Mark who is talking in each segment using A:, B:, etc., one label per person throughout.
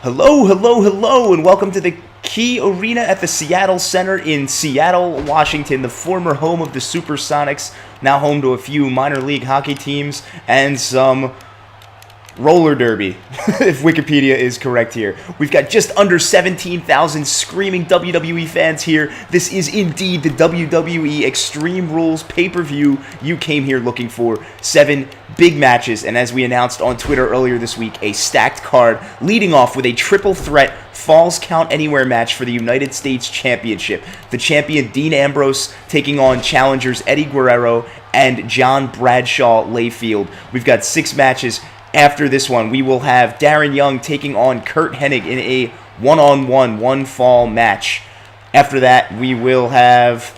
A: Hello, hello, hello, and welcome to the Key Arena at the Seattle Center in Seattle, Washington, the former home of the Supersonics, now home to a few minor league hockey teams and some roller derby, if Wikipedia is correct here. We've got just under 17,000 screaming WWE fans here. This is indeed the WWE Extreme Rules pay-per-view you came here looking for. 7 big matches, and as we announced on Twitter earlier this week, a stacked card leading off with a triple threat Falls Count Anywhere match for the United States Championship. The champion Dean Ambrose taking on challengers Eddie Guerrero and John Bradshaw Layfield. We've got 6 matches. After this one, we will have Darren Young taking on Curt Hennig in a one-on-one, one-fall match. After that, we will have,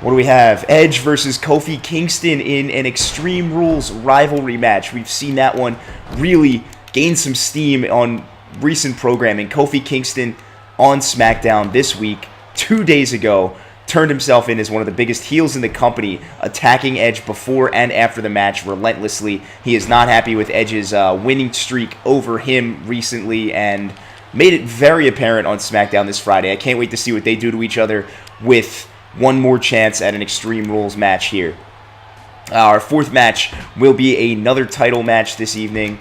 A: what do we have? Edge versus Kofi Kingston in an Extreme Rules rivalry match. We've seen that one really gain some steam on recent programming. Kofi Kingston on Smackdown this week, 2 days ago, turned himself in as one of the biggest heels in the company, attacking Edge before and after the match relentlessly. He is not happy with Edge's winning streak over him recently and made it very apparent on SmackDown this Friday. I can't wait to see what they do to each other with one more chance at an Extreme Rules match here. Our 4th match will be another title match this evening,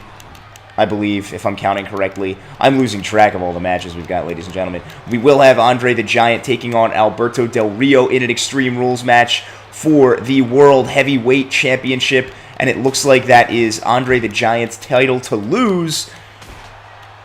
A: I believe, if I'm counting correctly. I'm losing track of all the matches we've got, ladies and gentlemen. We will have Andre the Giant taking on Alberto del Rio in an Extreme Rules match for the World Heavyweight Championship, and it looks like that is Andre the Giant's title to lose,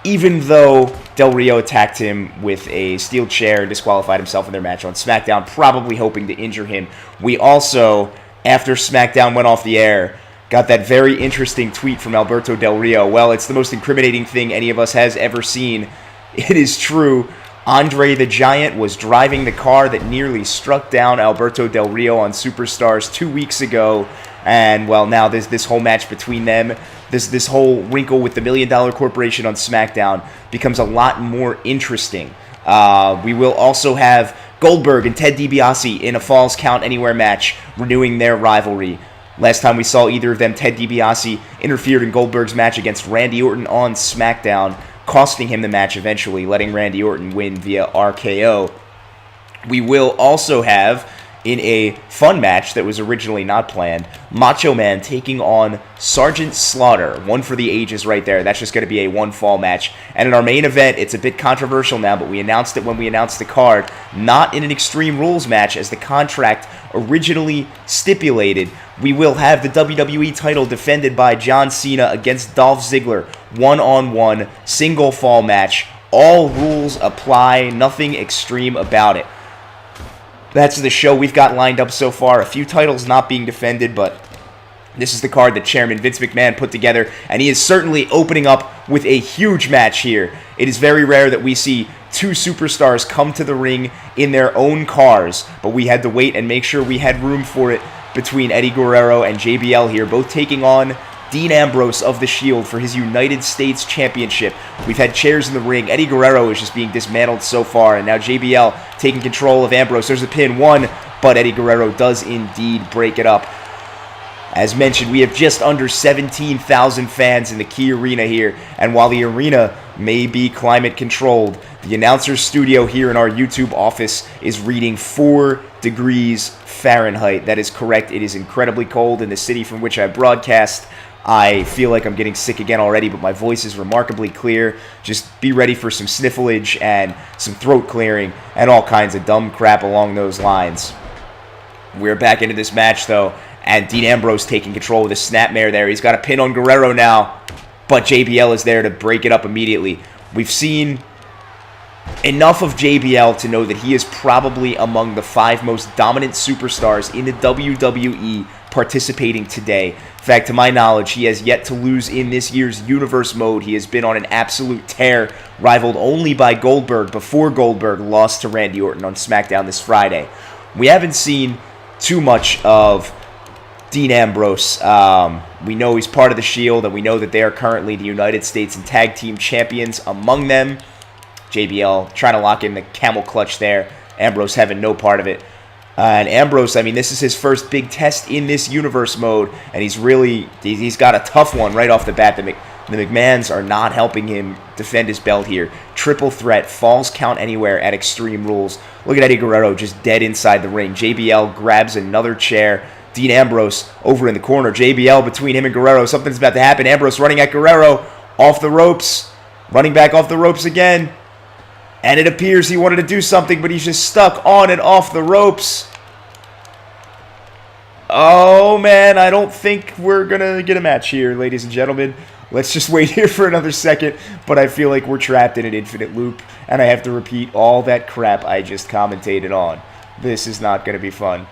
A: even though Del Rio attacked him with a steel chair and disqualified himself in their match on SmackDown, probably hoping to injure him. We also, after SmackDown went off the air, got that very interesting tweet from Alberto Del Rio. Well, it's the most incriminating thing any of us has ever seen. It is true. Andre the Giant was driving the car that nearly struck down Alberto Del Rio on Superstars 2 weeks ago. And, well, now there's this whole match between them. This whole wrinkle with the $1 Million Corporation on SmackDown becomes a lot more interesting. We will also have Goldberg and Ted DiBiase in a Falls Count Anywhere match, renewing their rivalry. Last time we saw either of them, Ted DiBiase interfered in Goldberg's match against Randy Orton on SmackDown, costing him the match eventually, letting Randy Orton win via RKO. We will also have, in a fun match that was originally not planned, Macho Man taking on Sergeant Slaughter. One for the ages right there. That's just going to be a one-fall match. And in our main event, it's a bit controversial now, but we announced it when we announced the card, not in an Extreme Rules match as the contract originally stipulated. We will have the WWE title defended by John Cena against Dolph Ziggler. One-on-one, single-fall match. All rules apply, nothing extreme about it. That's the show we've got lined up so far. A few titles not being defended, but this is the card that Chairman Vince McMahon put together, and he is certainly opening up with a huge match here. It is very rare that we see 2 superstars come to the ring in their own cars, but we had to wait and make sure we had room for it between Eddie Guerrero and JBL here, both taking on Dean Ambrose of the Shield for his United States Championship. We've had chairs in the ring. Eddie Guerrero is just being dismantled so far, and now JBL taking control of Ambrose. There's a pin, 1, but Eddie Guerrero does indeed break it up. As mentioned, we have just under 17,000 fans in the Key Arena here, and while the arena may be climate controlled, the announcer's studio here in our YouTube office is reading 4 degrees Fahrenheit. That is correct. It is incredibly cold in the city from which I broadcast. I feel like I'm getting sick again already, but my voice is remarkably clear. Just be ready for some snifflage and some throat clearing and all kinds of dumb crap along those lines. We're back into this match, though, and Dean Ambrose taking control with a snapmare there. He's got a pin on Guerrero now, but JBL is there to break it up immediately. We've seen enough of JBL to know that he is probably among the 5 most dominant superstars in the WWE participating today. In fact, to my knowledge, he has yet to lose in this year's Universe mode. He has been on an absolute tear, rivaled only by Goldberg before Goldberg lost to Randy Orton on SmackDown this Friday. We haven't seen too much of Dean Ambrose. We know he's part of the Shield, and we know that they are currently the United States and Tag Team Champions among them. JBL trying to lock in the camel clutch there. Ambrose having no part of it. And Ambrose, I mean, this is his first big test in this Universe mode, and he's got a tough one right off the bat. The McMahons are not helping him defend his belt here. Triple threat, falls count anywhere at Extreme Rules. Look at Eddie Guerrero just dead inside the ring. JBL grabs another chair. Dean Ambrose over in the corner. JBL between him and Guerrero. Something's about to happen. Ambrose running at Guerrero. Off the ropes. Running back off the ropes again. And it appears he wanted to do something, but he's just stuck on and off the ropes. Oh, man, I don't think we're going to get a match here, ladies and gentlemen. Let's just wait here for another second, but I feel like we're trapped in an infinite loop, and I have to repeat all that crap I just commentated on. This is not going to be fun.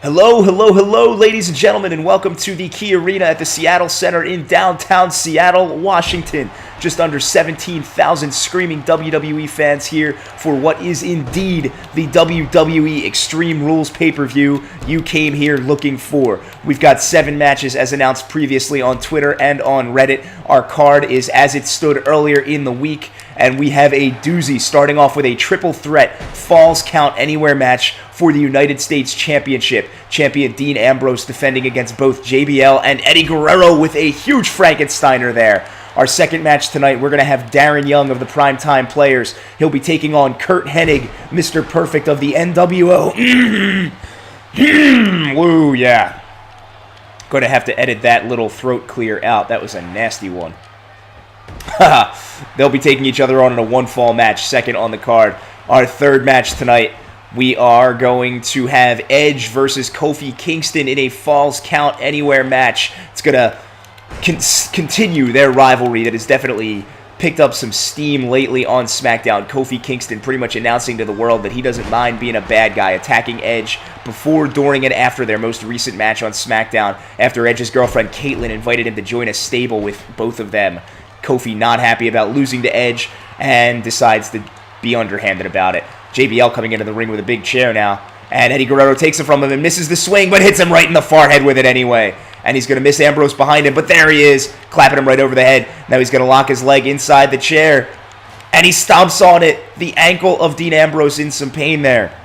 A: Hello, hello, hello, ladies and gentlemen, and welcome to the Key Arena at the Seattle Center in downtown Seattle, Washington. Just under 17,000 screaming WWE fans here for what is indeed the WWE Extreme Rules pay-per-view you came here looking for. We've got 7 matches as announced previously on Twitter and on Reddit. Our card is as it stood earlier in the week, and we have a doozy starting off with a triple threat falls count anywhere match for the United States Championship. Champion Dean Ambrose defending against both JBL and Eddie Guerrero with a huge Frankensteiner there. Our second match tonight, we're going to have Darren Young of the Primetime Players. He'll be taking on Curt Hennig, Mr. Perfect of the NWO. Woo, yeah. Going to have to edit that little throat clear out. That was a nasty one. They'll be taking each other on in a one-fall match, second on the card. Our third match tonight, we are going to have Edge versus Kofi Kingston in a Falls Count Anywhere match. It's going to continue their rivalry that has definitely picked up some steam lately on Smackdown. Kofi Kingston pretty much announcing to the world that he doesn't mind being a bad guy, attacking Edge before, during, and after their most recent match on Smackdown, after Edge's girlfriend Caitlyn invited him to join a stable with both of them. Kofi not happy about losing to Edge and decides to be underhanded about it. JBL coming into the ring with a big chair now, and Eddie Guerrero takes it from him and misses the swing, but hits him right in the forehead with it anyway. And he's going to miss Ambrose behind him, but there he is, clapping him right over the head. Now he's going to lock his leg inside the chair, and he stomps on it. The ankle of Dean Ambrose in some pain there.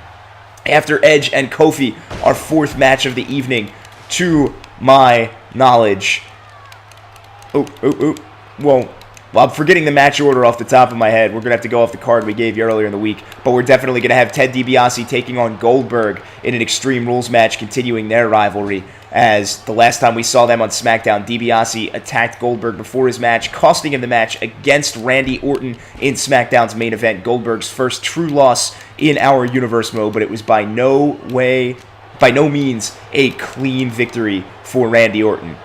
A: After Edge and Kofi, our fourth match of the evening, to my knowledge. Whoa. Well, I'm forgetting the match order off the top of my head. We're going to have to go off the card we gave you earlier in the week. But we're definitely going to have Ted DiBiase taking on Goldberg in an Extreme Rules match, continuing their rivalry. As the last time we saw them on SmackDown, DiBiase attacked Goldberg before his match, costing him the match against Randy Orton in SmackDown's main event. Goldberg's first true loss in our universe mode, but it was by no means a clean victory for Randy Orton.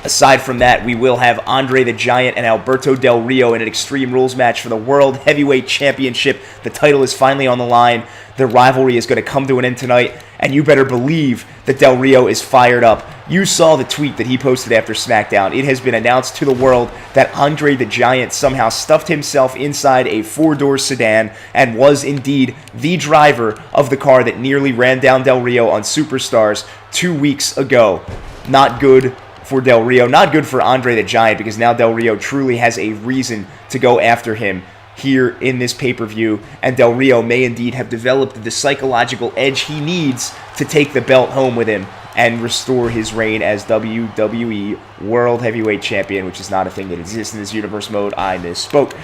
A: Aside from that, we will have Andre the Giant and Alberto del Rio in an Extreme Rules match for the World Heavyweight Championship. The title is finally on the line. The rivalry is going to come to an end tonight, and you better believe that Del Rio is fired up. You saw the tweet that he posted after SmackDown. It has been announced to the world that Andre the Giant somehow stuffed himself inside a 4-door sedan and was indeed the driver of the car that nearly ran down Del Rio on Superstars 2 weeks ago. Not good for Del Rio, not good for Andre the Giant, because now Del Rio truly has a reason to go after him here in this pay-per-view, and Del Rio may indeed have developed the psychological edge he needs to take the belt home with him and restore his reign as WWE World Heavyweight Champion, which is not a thing that exists in this universe mode. I misspoke.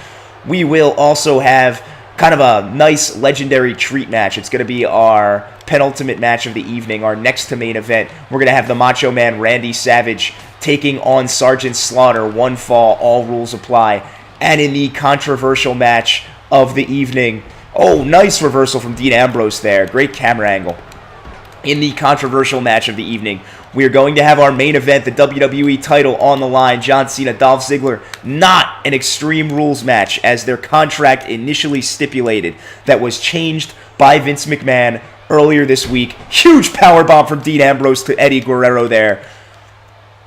A: We will also have kind of a nice legendary treat match. It's going to be our penultimate match of the evening, our next to main event. We're going to have the Macho Man Randy Savage taking on Sergeant Slaughter. One fall, all rules apply. And in the controversial match of the evening, oh, nice reversal from Dean Ambrose there. Great camera angle. In the controversial match of the evening, we are going to have our main event, the WWE title on the line. John Cena, Dolph Ziggler, not an Extreme Rules match as their contract initially stipulated. That was changed by Vince McMahon earlier this week. Huge powerbomb from Dean Ambrose to Eddie Guerrero there.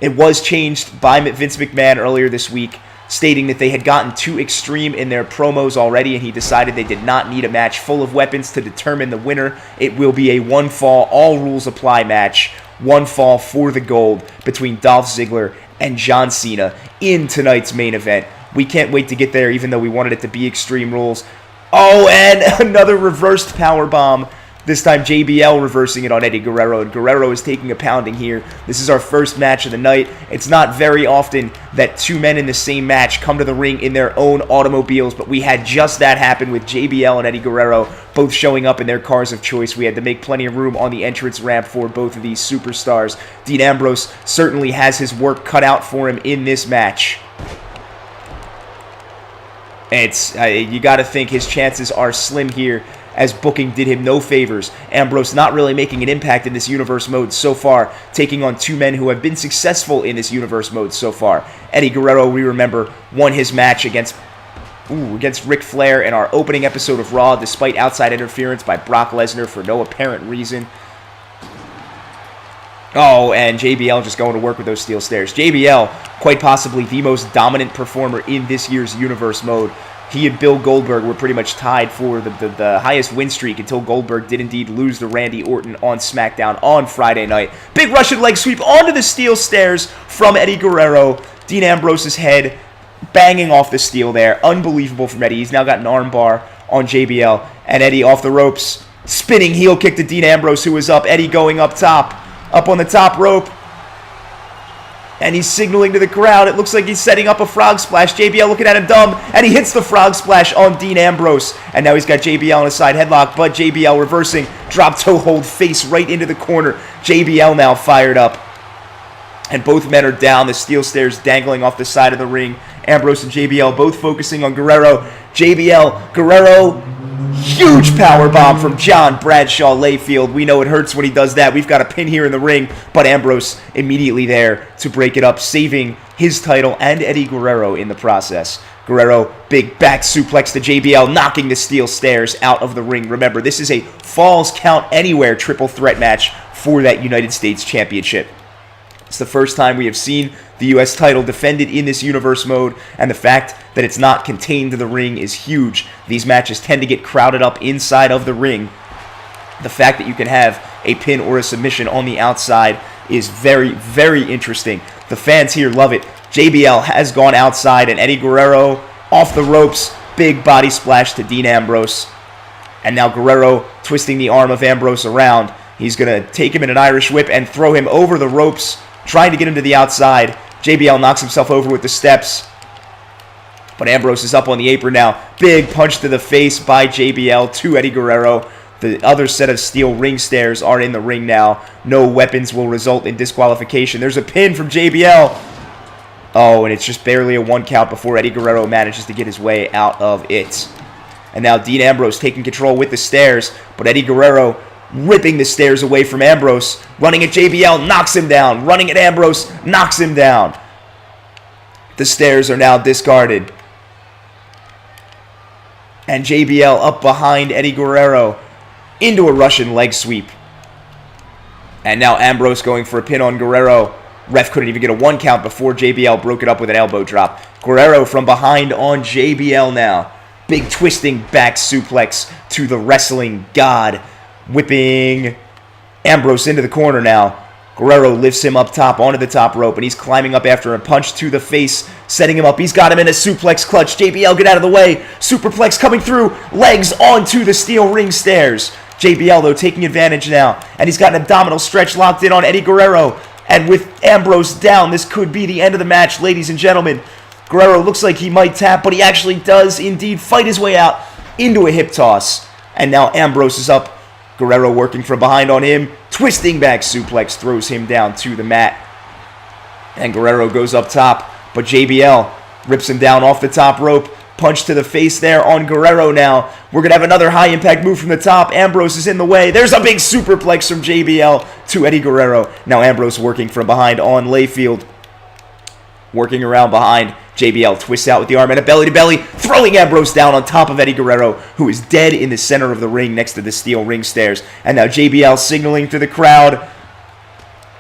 A: It was changed by Vince McMahon earlier this week, stating that they had gotten too extreme in their promos already, and he decided they did not need a match full of weapons to determine the winner. It will be a one-fall, all rules apply match. one fall for the gold between Dolph Ziggler and John Cena in tonight's main event. We can't wait to get there, even though we wanted it to be Extreme Rules. Oh, and another reversed powerbomb. This time JBL reversing it on Eddie Guerrero, and Guerrero is taking a pounding here. This is our first match of the night. It's not very often that two men in the same match come to the ring in their own automobiles, but we had just that happen with JBL and Eddie Guerrero both showing up in their cars of choice. We had to make plenty of room on the entrance ramp for both of these superstars. Dean Ambrose certainly has his work cut out for him in this match. It's you got to think his chances are slim here, as booking did him no favors. Ambrose not really making an impact in this universe mode so far, taking on two men who have been successful in this universe mode so far. Eddie Guerrero, we remember, won his match against Ric Flair in our opening episode of Raw, despite outside interference by Brock Lesnar for no apparent reason. Oh, and JBL just going to work with those steel stairs. JBL, quite possibly the most dominant performer in this year's universe mode. He and Bill Goldberg were pretty much tied for the highest win streak until Goldberg did indeed lose to Randy Orton on Smackdown on Friday night. Big Russian leg sweep onto the steel stairs from Eddie Guerrero. Dean Ambrose's head banging off the steel there. Unbelievable from Eddie. He's now got an arm bar on JBL. And Eddie off the ropes. Spinning heel kick to Dean Ambrose, who is up. Eddie going up top. Up on the top rope. And he's signaling to the crowd. It looks like he's setting up a frog splash. JBL looking at him dumb. And he hits the frog splash on Dean Ambrose. And now he's got JBL in a side headlock. But JBL reversing. Drop toe hold face right into the corner. JBL now fired up. And both men are down. The steel stairs dangling off the side of the ring. Ambrose and JBL both focusing on Guerrero. Guerrero. Huge power bomb from John Bradshaw Layfield. We know it hurts when he does that. We've got a pin here in the ring, but Ambrose immediately there to break it up, saving his title and Eddie Guerrero in the process. Guerrero, big back suplex to JBL, knocking the steel stairs out of the ring. Remember, this is a Falls Count Anywhere triple threat match for that United States Championship. It's the first time we have seen the U.S. title defended in this universe mode, and the fact that it's not contained to the ring is huge. These matches tend to get crowded up inside of the ring. The fact that you can have a pin or a submission on the outside is very, very interesting. The fans here love it. JBL has gone outside, and Eddie Guerrero off the ropes. Big body splash to Dean Ambrose. And now Guerrero twisting the arm of Ambrose around. He's going to take him in an Irish whip and throw him over the ropes, trying to get him to the outside. JBL knocks himself over with the steps. But Ambrose is up on the apron now. Big punch to the face by JBL to Eddie Guerrero. The other set of steel ring stairs are in the ring now. No weapons will result in disqualification. There's a pin from JBL. Oh, and it's just barely a 1 count before Eddie Guerrero manages to get his way out of it. And now Dean Ambrose taking control with the stairs. But Eddie Guerrero ripping the stairs away from Ambrose. Running at JBL, knocks him down. Running at Ambrose, knocks him down. The stairs are now discarded. And JBL up behind Eddie Guerrero into a Russian leg sweep. And now Ambrose going for a pin on Guerrero. Ref couldn't even get a 1 count before JBL broke it up with an elbow drop. Guerrero from behind on JBL now. Big twisting back suplex to the wrestling god. Whipping Ambrose into the corner now. Guerrero lifts him up top onto the top rope, and he's climbing up after a punch to the face, setting him up. He's got him in a suplex clutch. JBL, get out of the way. Superplex coming through. Legs onto the steel ring stairs. JBL, though, taking advantage now, and he's got an abdominal stretch locked in on Eddie Guerrero. And with Ambrose down, this could be the end of the match, ladies and gentlemen. Guerrero looks like he might tap, but he actually does indeed fight his way out into a hip toss. And now Ambrose is up. Guerrero working from behind on him. Twisting back suplex throws him down to the mat. And Guerrero goes up top. But JBL rips him down off the top rope. Punch to the face there on Guerrero now. We're going to have another high impact move from the top. Ambrose is in the way. There's a big superplex from JBL to Eddie Guerrero. Now Ambrose working from behind on Layfield. Working around behind. JBL twists out with the arm and a belly-to-belly, throwing Ambrose down on top of Eddie Guerrero, who is dead in the center of the ring next to the steel ring stairs. And now JBL signaling to the crowd.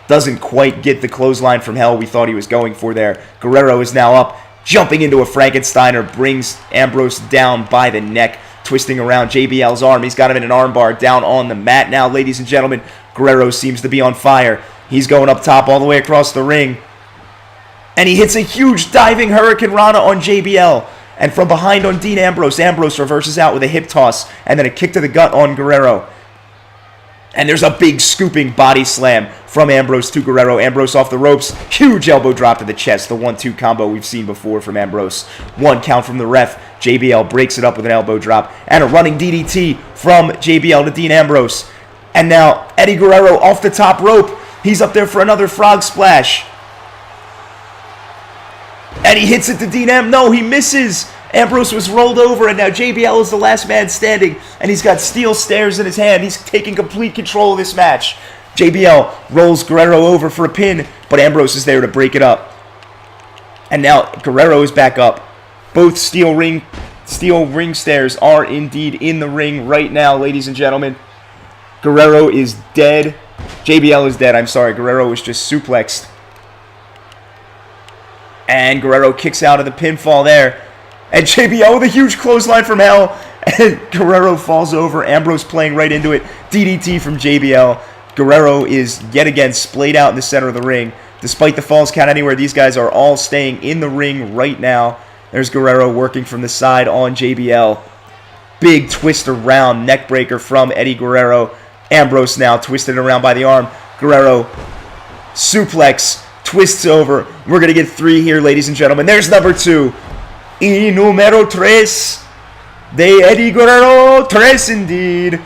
A: Doesn't quite get the clothesline from hell we thought he was going for there. Guerrero is now up, jumping into a Frankensteiner, brings Ambrose down by the neck, twisting around JBL's arm. He's got him in an armbar down on the mat now, ladies and gentlemen. Guerrero seems to be on fire. He's going up top all the way across the ring. And he hits a huge diving Hurricane Rana on JBL. And from behind on Dean Ambrose, Ambrose reverses out with a hip toss and then a kick to the gut on Guerrero. And there's a big scooping body slam from Ambrose to Guerrero. Ambrose off the ropes. Huge elbow drop to the chest. The 1-2 combo we've seen before from Ambrose. 1 count from the ref. JBL breaks it up with an elbow drop. And a running DDT from JBL to Dean Ambrose. And now Eddie Guerrero off the top rope. He's up there for another frog splash. And he hits it to Dean Ambrose. No, he misses. Ambrose was rolled over, and now JBL is the last man standing, and he's got steel stairs in his hand. He's taking complete control of this match. JBL rolls Guerrero over for a pin, but Ambrose is there to break it up. And now Guerrero is back up. Both steel ring stairs are indeed in the ring right now, ladies and gentlemen. Guerrero is dead. JBL is dead, I'm sorry. Guerrero was just suplexed. And Guerrero kicks out of the pinfall there. And JBL with a huge clothesline from hell. And Guerrero falls over. Ambrose playing right into it. DDT from JBL. Guerrero is yet again splayed out in the center of the ring. Despite the falls count anywhere, these guys are all staying in the ring right now. There's Guerrero working from the side on JBL. Big twist around neck breaker from Eddie Guerrero. Ambrose now twisted around by the arm. Guerrero suplex. Twists over. We're going to get 3 here, ladies and gentlemen. There's number 2. Y número 3 de Eddie Guerrero. 3 indeed.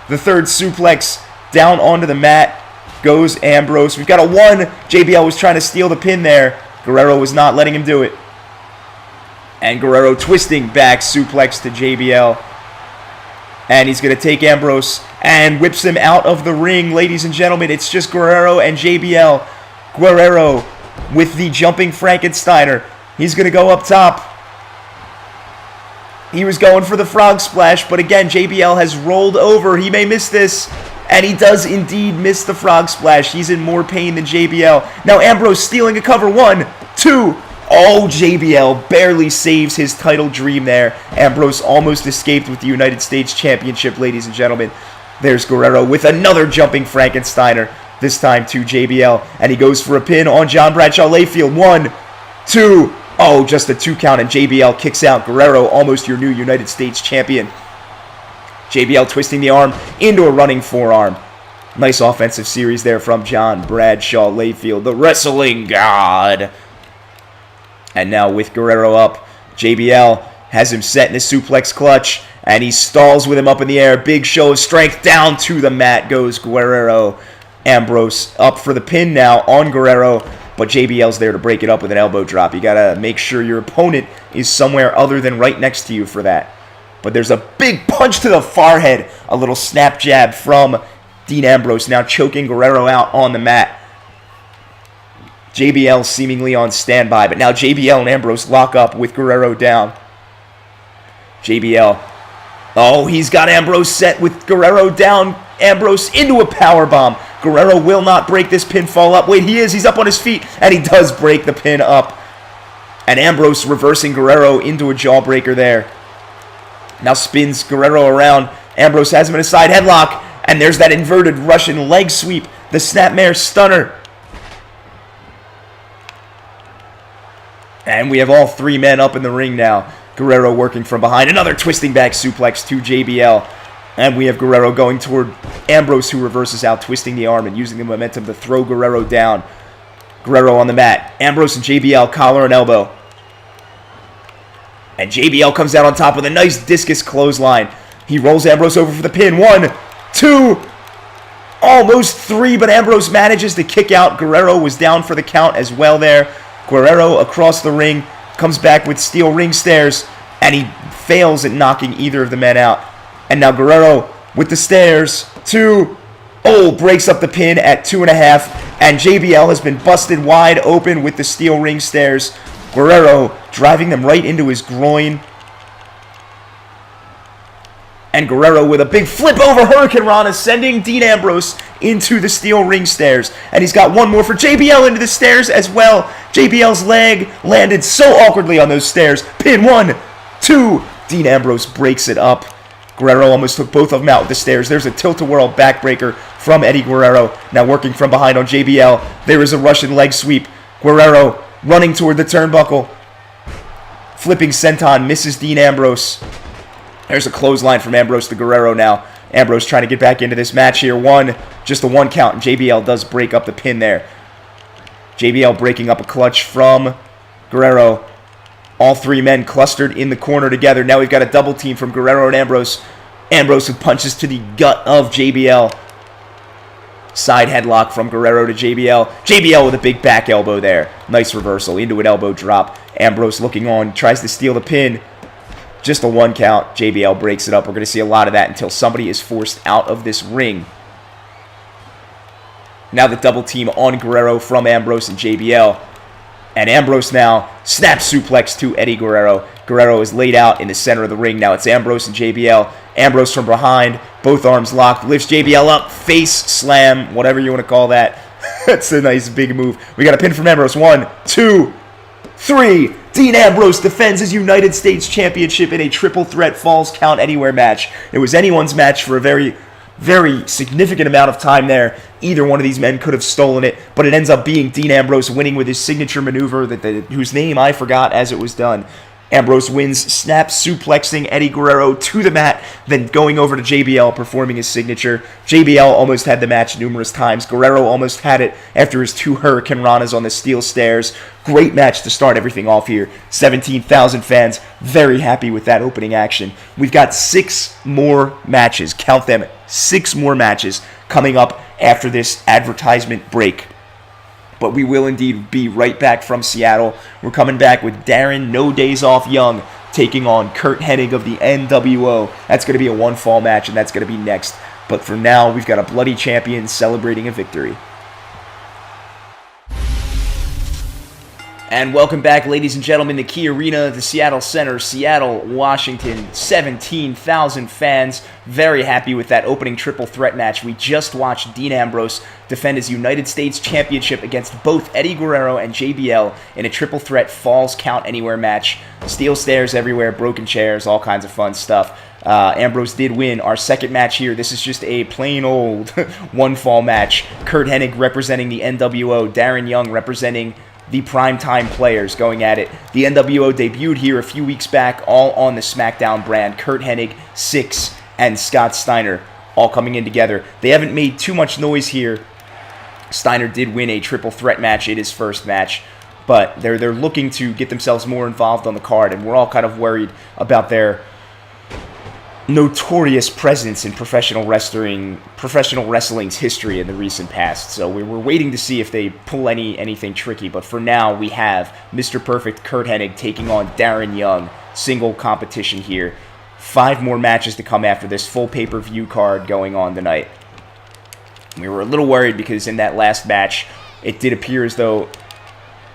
A: The third suplex down onto the mat goes Ambrose. We've got a 1. JBL was trying to steal the pin there. Guerrero was not letting him do it. And Guerrero twisting back suplex to JBL. And he's going to take Ambrose and whips him out of the ring, ladies and gentlemen. It's just Guerrero and JBL. Guerrero with the jumping Frankensteiner. He's going to go up top. He was going for the frog splash, but again, JBL has rolled over. He may miss this, and he does indeed miss the frog splash. He's in more pain than JBL. Now Ambrose stealing a cover. 1, 2. Oh, JBL barely saves his title dream there. Ambrose almost escaped with the United States Championship, ladies and gentlemen. There's Guerrero with another jumping Frankensteiner. This time to JBL, and he goes for a pin on John Bradshaw Layfield. 1, 2. Oh, just a 2 count, and JBL kicks out. Guerrero, almost your new United States champion. JBL twisting the arm into a running forearm. Nice offensive series there from John Bradshaw Layfield, the wrestling god. And now with Guerrero up, JBL has him set in a suplex clutch, and he stalls with him up in the air. Big show of strength. Down to the mat goes Guerrero. Ambrose up for the pin now on Guerrero, but JBL's there to break it up with an elbow drop. You got to make sure your opponent is somewhere other than right next to you for that. But there's a big punch to the forehead, a little snap jab from Dean Ambrose, now choking Guerrero out on the mat. JBL seemingly on standby, but now JBL and Ambrose lock up with Guerrero down. JBL, oh, he's got Ambrose set with Guerrero down. Ambrose into a powerbomb. Guerrero will not break this pinfall up. Wait, he is. He's up on his feet, and he does break the pin up. And Ambrose reversing Guerrero into a jawbreaker there. Now spins Guerrero around. Ambrose has him in a side headlock, and there's that inverted Russian leg sweep. The Snapmare Stunner. And we have all 3 men up in the ring now. Guerrero working from behind. Another twisting back suplex to JBL. And we have Guerrero going toward Ambrose, who reverses out, twisting the arm and using the momentum to throw Guerrero down. Guerrero on the mat. Ambrose and JBL, collar and elbow. And JBL comes out on top with a nice discus clothesline. He rolls Ambrose over for the pin. 1, 2, almost 3, but Ambrose manages to kick out. Guerrero was down for the count as well there. Guerrero across the ring, comes back with steel ring stairs, and he fails at knocking either of the men out. And now Guerrero with the stairs. 2. Oh, breaks up the pin at 2.5. And JBL has been busted wide open with the steel ring stairs. Guerrero driving them right into his groin. And Guerrero with a big flip over Hurricane Rana, sending Dean Ambrose into the steel ring stairs. And he's got one more for JBL into the stairs as well. JBL's leg landed so awkwardly on those stairs. Pin. 1, 2. Dean Ambrose breaks it up. Guerrero almost took both of them out with the stairs. There's a tilt-a-whirl backbreaker from Eddie Guerrero. Now working from behind on JBL. There is a Russian leg sweep. Guerrero running toward the turnbuckle. Flipping senton, misses Dean Ambrose. There's a clothesline from Ambrose to Guerrero now. Ambrose trying to get back into this match here. Just a one count, and JBL does break up the pin there. JBL breaking up a clutch from Guerrero. All three men clustered in the corner together. Now we've got a double team from Guerrero and Ambrose. Ambrose with punches to the gut of JBL. Side headlock from Guerrero to JBL. JBL with a big back elbow there. Nice reversal into an elbow drop. Ambrose looking on, tries to steal the pin. Just a one count. JBL breaks it up. We're going to see a lot of that until somebody is forced out of this ring. Now the double team on Guerrero from Ambrose and JBL. And Ambrose now snaps suplex to Eddie Guerrero. Guerrero is laid out in the center of the ring. Now it's Ambrose and JBL. Ambrose from behind, both arms locked, lifts JBL up, face slam, whatever you want to call that. That's a nice big move. We got a pin from Ambrose. 1, 2, 3. Dean Ambrose defends his United States Championship in a triple threat Falls Count Anywhere match. It was anyone's match for a very, very significant amount of time there. Either one of these men could have stolen it, but it ends up being Dean Ambrose winning with his signature maneuver whose name I forgot as it was done. Ambrose wins, snap suplexing Eddie Guerrero to the mat, then going over to JBL, performing his signature. JBL almost had the match numerous times. Guerrero almost had it after his 2 Hurricane Ranas on the steel stairs. Great match to start everything off here. 17,000 fans, very happy with that opening action. We've got 6 more matches, count them, 6 more matches coming up after this advertisement break. But we will indeed be right back from Seattle. We're coming back with Darren No Days Off Young taking on Curt Hennig of the NWO. That's going to be a one-fall match, and that's going to be next. But for now, we've got a bloody champion celebrating a victory. And welcome back, ladies and gentlemen, the Key Arena, the Seattle Center, Seattle, Washington. 17,000 fans. Very happy with that opening triple threat match. We just watched Dean Ambrose defend his United States Championship against both Eddie Guerrero and JBL in a triple threat Falls Count Anywhere match. Steel stairs everywhere, broken chairs, all kinds of fun stuff. Ambrose did win our second match here. This is just a plain old one-fall match. Curt Hennig representing the NWO, Darren Young representing the primetime players going at it. The NWO debuted here a few weeks back, all on the Smackdown brand. Curt Hennig, Six, and Scott Steiner all coming in together. They haven't made too much noise here. Steiner did win a triple threat match in his first match, but they're looking to get themselves more involved on the card, and we're all kind of worried about their notorious presence in professional wrestling's history in the recent past. So we're waiting to see if they pull anything tricky. But for now, we have Mr. Perfect Curt Hennig taking on Darren Young. Single competition here. 5 more matches to come after this full pay-per-view card going on tonight. We were a little worried because in that last match, it did appear as though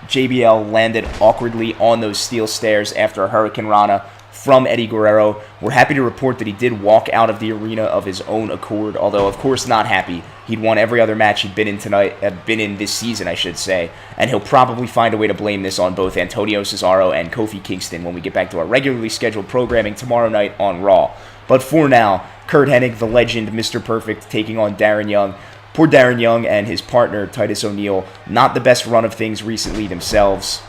A: JBL landed awkwardly on those steel stairs after a Hurricane Rana from Eddie Guerrero. We're happy to report that he did walk out of the arena of his own accord, although of course not happy. He'd won every other match he'd been in this season, I should say, and he'll probably find a way to blame this on both Antonio Cesaro and Kofi Kingston when we get back to our regularly scheduled programming tomorrow night on Raw. But for now, Curt Hennig, the legend, Mr. Perfect, taking on Darren Young. Poor Darren Young and his partner, Titus O'Neil, not the best run of things recently themselves.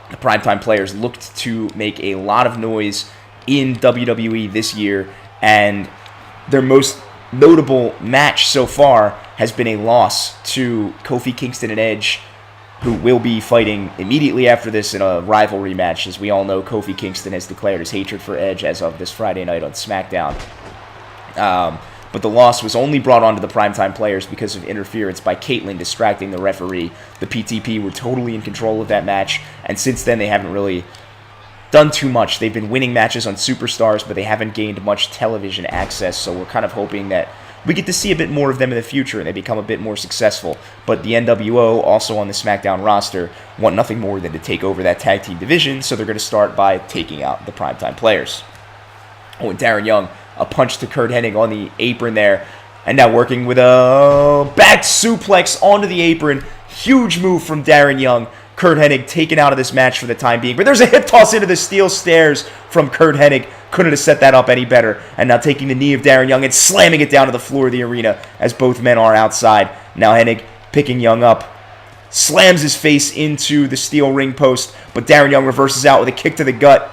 A: The primetime players looked to make a lot of noise in WWE this year, and their most notable match so far has been a loss to Kofi Kingston and Edge, who will be fighting immediately after this in a rivalry match. As we all know, Kofi Kingston has declared his hatred for Edge as of this Friday night on Smackdown. But the loss was only brought onto the primetime players because of interference by Caitlyn distracting the referee. The PTP were totally in control of that match, and since then they haven't really done too much. They've been winning matches on Superstars, but they haven't gained much television access, so we're kind of hoping that we get to see a bit more of them in the future and they become a bit more successful. But the NWO, also on the SmackDown roster, want nothing more than to take over that tag team division, so they're going to start by taking out the primetime players. Oh, and Darren Young, a punch to Curt Hennig on the apron there, and now working with a back suplex onto the apron. Huge move from Darren Young. Curt Hennig taken out of this match for the time being. But there's a hip toss into the steel stairs from Curt Hennig. Couldn't have set that up any better. And now taking the knee of Darren Young and slamming it down to the floor of the arena as both men are outside. Now Hennig picking Young up. Slams his face into the steel ring post. But Darren Young reverses out with a kick to the gut.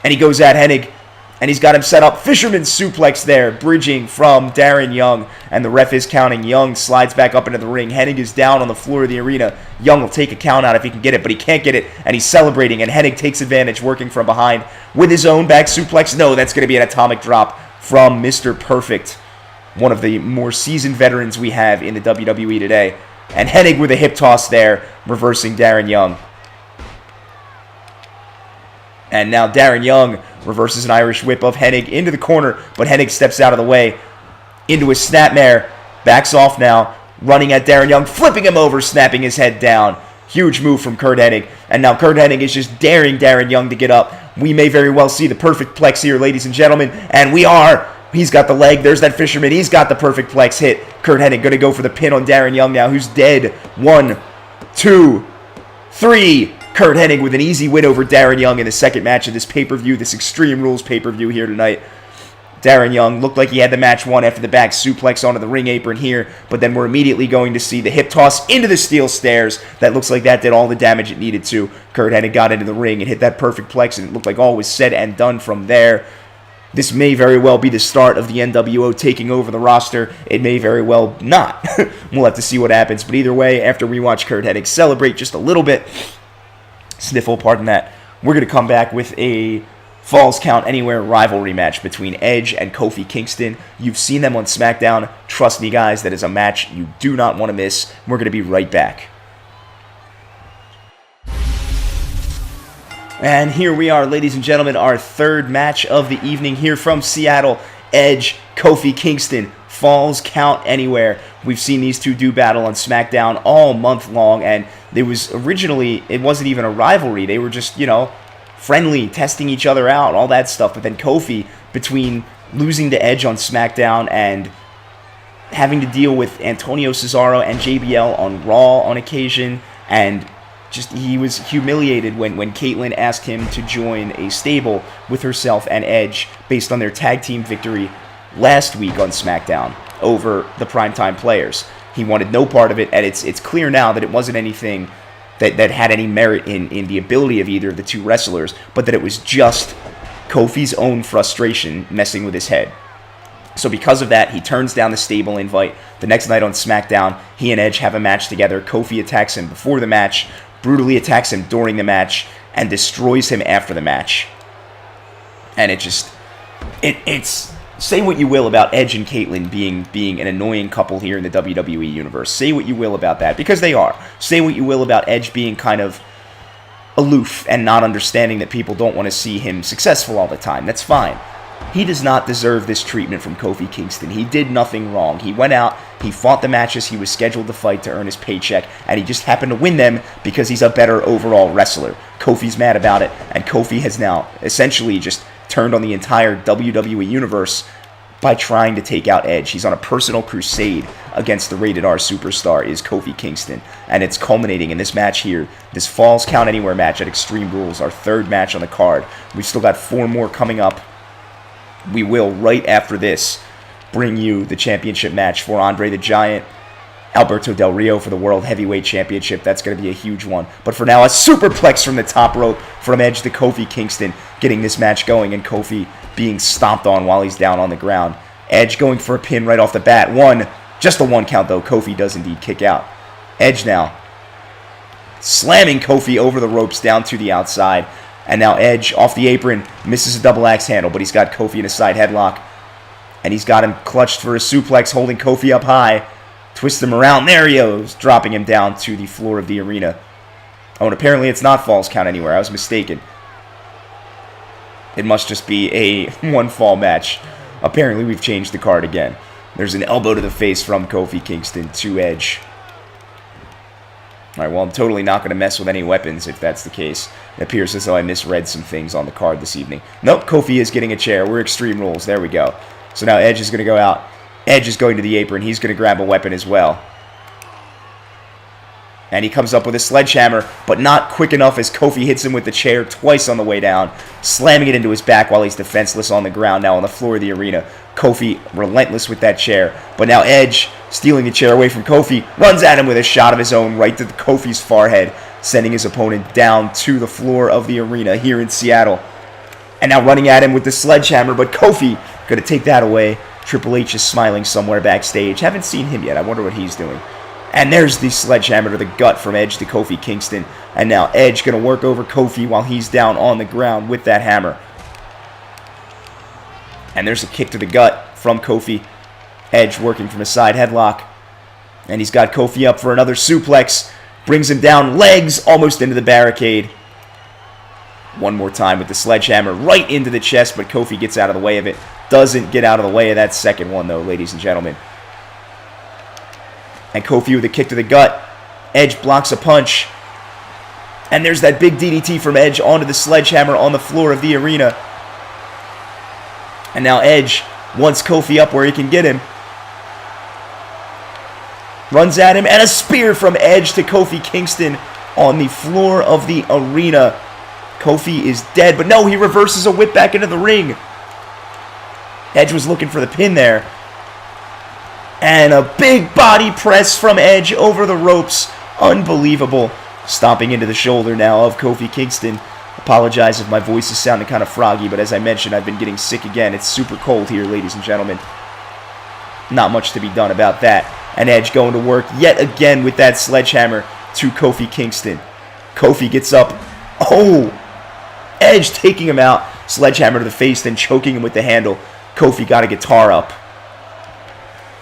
A: And he goes at Hennig. And he's got him set up. Fisherman suplex there, bridging from Darren Young. And the ref is counting. Young slides back up into the ring. Hennig is down on the floor of the arena. Young will take a count out if he can get it, but he can't get it. And he's celebrating, and Hennig takes advantage, working from behind with his own back suplex. No, that's going to be an atomic drop from Mr. Perfect, one of the more seasoned veterans we have in the WWE today. And Hennig with a hip toss there, reversing Darren Young. And now Darren Young reverses an Irish whip of Hennig into the corner, but Hennig steps out of the way into a snapmare. Backs off now, running at Darren Young, flipping him over, snapping his head down. Huge move from Curt Hennig. And now Curt Hennig is just daring Darren Young to get up. We may very well see the perfect plex here, ladies and gentlemen. And we are. He's got the leg. There's that fisherman. He's got the perfect plex hit. Curt Hennig going to go for the pin on Darren Young now, who's dead. 1, 2, 3. Curt Hennig with an easy win over Darren Young in the second match of this pay-per-view, this Extreme Rules pay-per-view here tonight. Darren Young looked like he had the match won after the back suplex onto the ring apron here, but then we're immediately going to see the hip toss into the steel stairs. That looks like that did all the damage it needed to. Curt Hennig got into the ring and hit that perfect plex, and it looked like all was said and done from there. This may very well be the start of the NWO taking over the roster. It may very well not. We'll have to see what happens, but either way, after we watch Curt Hennig celebrate just a little bit, sniffle, pardon that, we're going to come back with a Falls Count Anywhere rivalry match between Edge and Kofi Kingston. You've seen them on Smackdown. Trust me, guys, that is a match you do not want to miss. We're going to be right back. And here we are, ladies and gentlemen, our third match of the evening here from Seattle. Edge, Kofi Kingston, Falls Count Anywhere. We've seen these two do battle on SmackDown all month long, and it wasn't even a rivalry. They were just, friendly, testing each other out, all that stuff. But then Kofi, between losing to Edge on SmackDown and having to deal with Antonio Cesaro and JBL on Raw on occasion, and just he was humiliated when Caitlyn asked him to join a stable with herself and Edge based on their tag team victory last week on SmackDown over the Primetime Players. He wanted no part of it, and it's clear now that it wasn't anything that had any merit in the ability of either of the two wrestlers, but that it was just Kofi's own frustration messing with his head. So because of that, he turns down the stable invite. The next night on SmackDown, he and Edge have a match together. Kofi attacks him before the match, brutally attacks him during the match, and destroys him after the match. And it's say what you will about Edge and Caitlyn being an annoying couple here in the WWE Universe. Say what you will about that, because they are. Say what you will about Edge being kind of aloof and not understanding that people don't want to see him successful all the time. That's fine. He does not deserve this treatment from Kofi Kingston. He did nothing wrong. He went out, he fought the matches he was scheduled to fight to earn his paycheck, and he just happened to win them because he's a better overall wrestler. Kofi's mad about it, and Kofi has now essentially just turned on the entire WWE Universe by trying to take out Edge. He's on a personal crusade against the Rated R superstar is Kofi Kingston, and it's culminating in this match here, this Falls Count Anywhere match at Extreme Rules, our third match on the card. We've still got 4 more coming up. We will, right after this, bring you the championship match for Andre the Giant, Alberto Del Rio for the World Heavyweight Championship. That's going to be a huge one. But for now, a superplex from the top rope from Edge to Kofi Kingston, getting this match going, and Kofi being stomped on while he's down on the ground. Edge going for a pin right off the bat. Just a 1 count, though. Kofi does indeed kick out. Edge now slamming Kofi over the ropes down to the outside. And now Edge, off the apron, misses a double axe handle, but he's got Kofi in a side headlock. And he's got him clutched for a suplex, holding Kofi up high. Twists him around. There he goes, dropping him down to the floor of the arena. Oh, and apparently it's not Falls Count Anywhere. I was mistaken. It must just be a 1-fall match. Apparently we've changed the card again. There's an elbow to the face from Kofi Kingston to Edge. Alright, well, I'm totally not going to mess with any weapons if that's the case. It appears as though I misread some things on the card this evening. Nope, Kofi is getting a chair. We're Extreme Rules. There we go. So now Edge is going to go out. Edge is going to the apron. He's going to grab a weapon as well. And he comes up with a sledgehammer, but not quick enough as Kofi hits him with the chair twice on the way down, slamming it into his back while he's defenseless on the ground now on the floor of the arena. Kofi relentless with that chair, but now Edge, stealing the chair away from Kofi, runs at him with a shot of his own right to Kofi's forehead, sending his opponent down to the floor of the arena here in Seattle. And now running at him with the sledgehammer, but Kofi going to take that away. Triple H is smiling somewhere backstage. Haven't seen him yet. I wonder what he's doing. And there's the sledgehammer to the gut from Edge to Kofi Kingston. And now Edge going to work over Kofi while he's down on the ground with that hammer. And there's a kick to the gut from Kofi. Edge working from a side headlock. And he's got Kofi up for another suplex. Brings him down, legs almost into the barricade. One more time with the sledgehammer right into the chest, but Kofi gets out of the way of it. Doesn't get out of the way of that second one, though, ladies and gentlemen. And Kofi with a kick to the gut. Edge blocks a punch. And there's that big DDT from Edge onto the sledgehammer on the floor of the arena. And now Edge wants Kofi up where he can get him. Runs at him, and a spear from Edge to Kofi Kingston on the floor of the arena. Kofi is dead, but no, he reverses a whip back into the ring. Edge was looking for the pin there. And a big body press from Edge over the ropes. Unbelievable. Stomping into the shoulder now of Kofi Kingston. Apologize if my voice is sounding kind of froggy, but as I mentioned, I've been getting sick again. It's super cold here, ladies and gentlemen. Not much to be done about that. And Edge going to work yet again with that sledgehammer to Kofi Kingston. Kofi gets up. Oh! Edge taking him out. Sledgehammer to the face, then choking him with the handle. Kofi got a guitar up.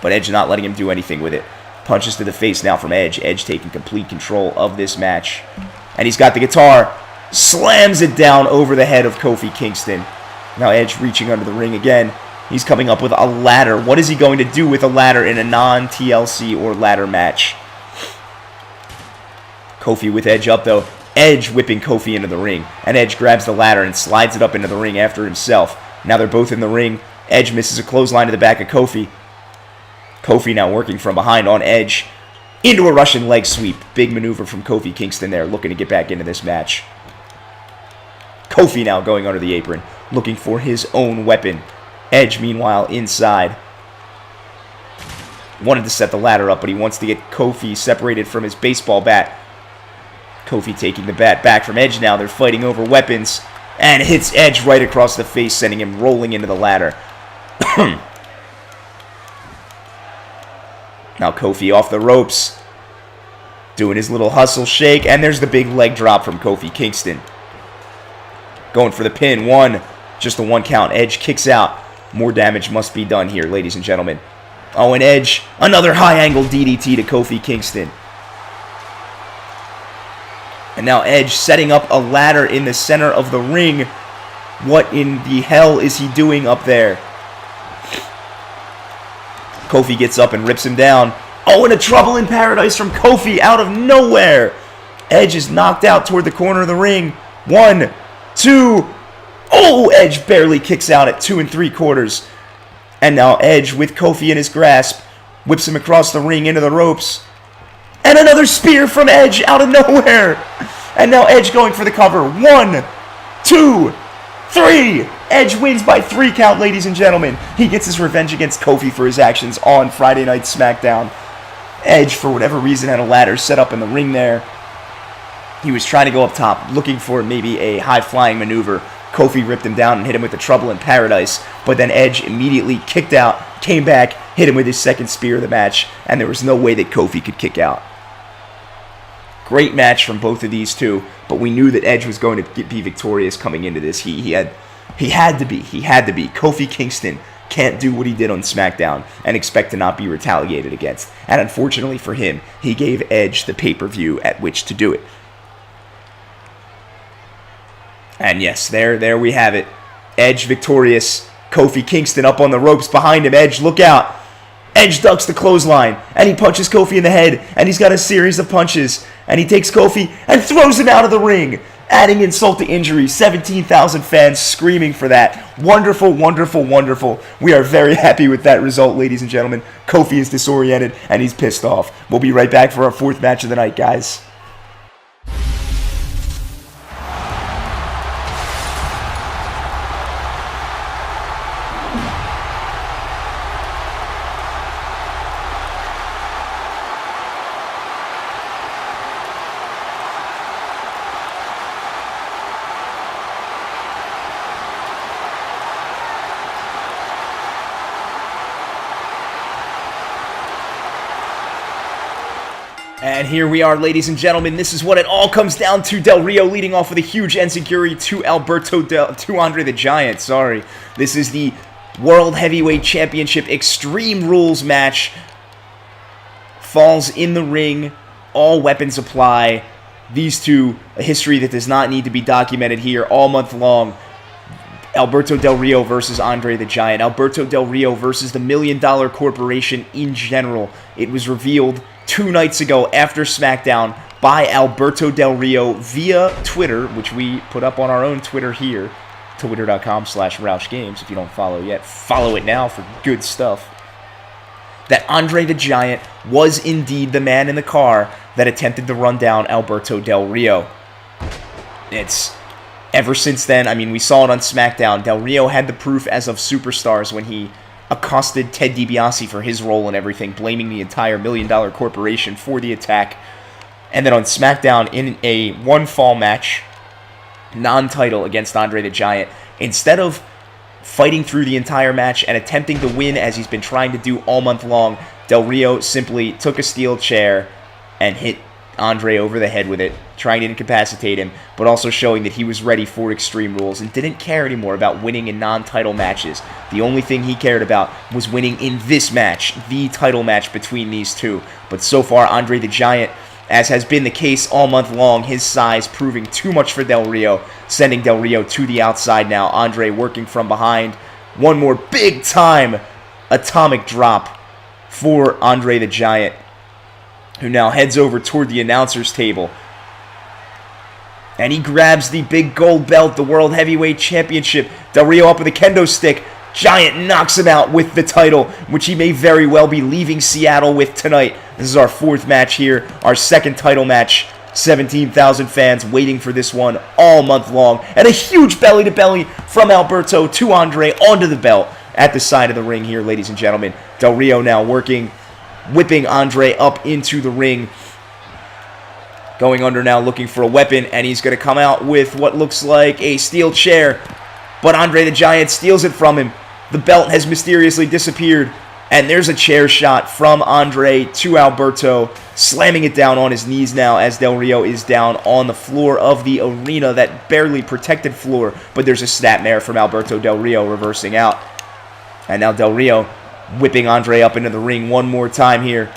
A: But Edge not letting him do anything with it. Punches to the face now from Edge. Edge taking complete control of this match. And he's got the guitar. Slams it down over the head of Kofi Kingston. Now Edge reaching under the ring again. He's coming up with a ladder. What is he going to do with a ladder in a non-TLC or ladder match? Kofi with Edge up though. Edge whipping Kofi into the ring. And Edge grabs the ladder and slides it up into the ring after himself. Now they're both in the ring. Edge misses a clothesline to the back of Kofi. Kofi now working from behind on Edge. Into a Russian leg sweep. Big maneuver from Kofi Kingston there, looking to get back into this match. Kofi now going under the apron, looking for his own weapon. Edge, meanwhile, inside. Wanted to set the ladder up, but he wants to get Kofi separated from his baseball bat. Kofi taking the bat back from Edge now. They're fighting over weapons. And hits Edge right across the face, sending him rolling into the ladder. Now Kofi off the ropes. Doing his little hustle shake. And there's the big leg drop from Kofi Kingston. Going for the pin. One. Just a one count. Edge kicks out. More damage must be done here, ladies and gentlemen. Oh, and Edge. Another high angle DDT to Kofi Kingston. And now Edge setting up a ladder in the center of the ring. What in the hell is he doing up there? Kofi gets up and rips him down. Oh, and a trouble in paradise from Kofi out of nowhere. Edge is knocked out toward the corner of the ring. 1, 2. Oh, Edge barely kicks out at 2 3/4. And now Edge, with Kofi in his grasp, whips him across the ring into the ropes. And another spear from Edge out of nowhere. And now Edge going for the cover. 1, 2, 3. Edge wins by 3 count, ladies and gentlemen. He gets his revenge against Kofi for his actions on Friday Night Smackdown. Edge, for whatever reason, had a ladder set up in the ring there. He was trying to go up top, looking for maybe a high-flying maneuver. Kofi ripped him down and hit him with the trouble in paradise. But then Edge immediately kicked out, came back, hit him with his second spear of the match, and there was no way that Kofi could kick out. Great match from both of these two, but we knew that Edge was going to be victorious coming into this. He had to be. Kofi Kingston can't do what he did on SmackDown and expect to not be retaliated against. And unfortunately for him, he gave Edge the pay-per-view at which to do it. And yes, there we have it. Edge victorious. Kofi Kingston up on the ropes behind him. Edge, look out. Edge ducks the clothesline, and he punches Kofi in the head, and he's got a series of punches, and he takes Kofi and throws him out of the ring. Adding insult to injury, 17,000 fans screaming for that. Wonderful, wonderful, wonderful. We are very happy with that result, ladies and gentlemen. Kofi is disoriented, and he's pissed off. We'll be right back for our 4th match of the night, guys. And here we are, ladies and gentlemen. This is what it all comes down to. Del Rio leading off with a huge enziguri to Andre the Giant. Sorry. This is the World Heavyweight Championship Extreme Rules match. Falls in the ring. All weapons apply. These two, a history that does not need to be documented here all month long. Alberto Del Rio versus Andre the Giant. Alberto Del Rio versus the $1 Million Corporation in general. It was revealed 2 nights ago after Smackdown by Alberto Del Rio via Twitter, which we put up on our own Twitter here, twitter.com/RAUSCH If you don't follow yet, follow it now for good stuff. That Andre the Giant was indeed the man in the car that attempted to run down Alberto Del Rio. It's ever since then, I mean, we saw it on SmackDown. Del Rio had the proof as of Superstars when he accosted Ted DiBiase for his role and everything, blaming the entire $1 Million Corporation for the attack. And then on SmackDown, in a one-fall match, non-title against Andre the Giant, instead of fighting through the entire match and attempting to win as he's been trying to do all month long, Del Rio simply took a steel chair and hit Andre over the head with it, trying to incapacitate him, but also showing that he was ready for Extreme Rules and didn't care anymore about winning in non-title matches. The only thing he cared about was winning in this match, the title match between these two. But so far, Andre the Giant, as has been the case all month long, his size proving too much for Del Rio, sending Del Rio to the outside now. Andre working from behind. One more big-time atomic drop for Andre the Giant, who now heads over toward the announcer's table. And he grabs the big gold belt, the World Heavyweight Championship. Del Rio up with a kendo stick. Giant knocks him out with the title, which he may very well be leaving Seattle with tonight. This is our 4th match here, our 2nd title match. 17,000 fans waiting for this one all month long. And a huge belly-to-belly from Alberto to Andre onto the belt at the side of the ring here, ladies and gentlemen. Del Rio now working, whipping Andre up into the ring. Going under now, looking for a weapon, and he's going to come out with what looks like a steel chair. But Andre the Giant steals it from him. The belt has mysteriously disappeared, and there's a chair shot from Andre to Alberto, slamming it down on his knees now as Del Rio is down on the floor of the arena, that barely protected floor. But there's a snapmare from Alberto Del Rio reversing out. And now Del Rio whipping Andre up into the ring one more time here.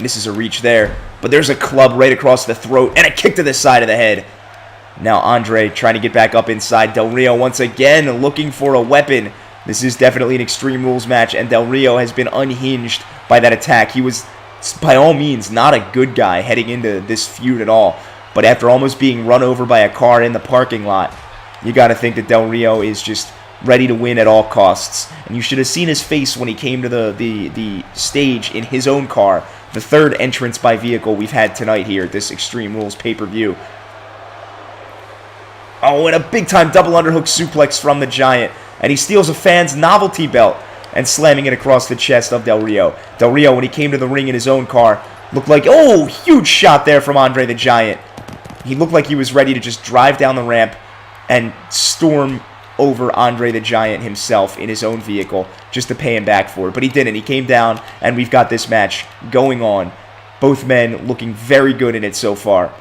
A: Misses a reach there. But there's a club right across the throat and a kick to the side of the head. Now Andre trying to get back up inside. Del Rio once again looking for a weapon. This is definitely an Extreme Rules match, and Del Rio has been unhinged by that attack. He was, by all means, not a good guy heading into this feud at all. But after almost being run over by a car in the parking lot, you got to think that Del Rio is just ready to win at all costs. And you should have seen his face when he came to the stage in his own car. The 3rd entrance by vehicle we've had tonight here at this Extreme Rules pay-per-view. Oh, and a big-time double underhook suplex from the Giant. And he steals a fan's novelty belt and slamming it across the chest of Del Rio. Del Rio, when he came to the ring in his own car, looked like, oh, huge shot there from Andre the Giant. He looked like he was ready to just drive down the ramp and storm over Andre the Giant himself in his own vehicle just to pay him back for it. But he didn't. He came down, and we've got this match going on. Both men looking very good in it so far.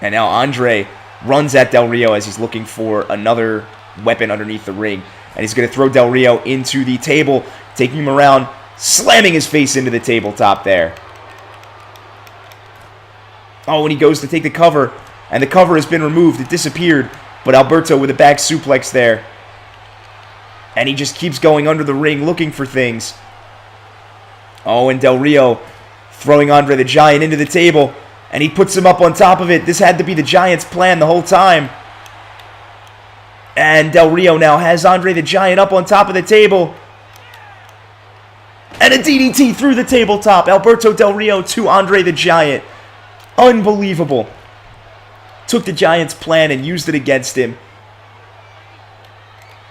A: And now Andre runs at Del Rio as he's looking for another weapon underneath the ring. And he's going to throw Del Rio into the table, taking him around, slamming his face into the tabletop there. Oh, and he goes to take the cover, and the cover has been removed. It disappeared, but Alberto with a back suplex there. And he just keeps going under the ring looking for things. Oh, and Del Rio throwing Andre the Giant into the table. And he puts him up on top of it. This had to be the Giant's plan the whole time. And Del Rio now has Andre the Giant up on top of the table. And a DDT through the tabletop. Alberto Del Rio to Andre the Giant. Unbelievable. Took the Giant's plan and used it against him.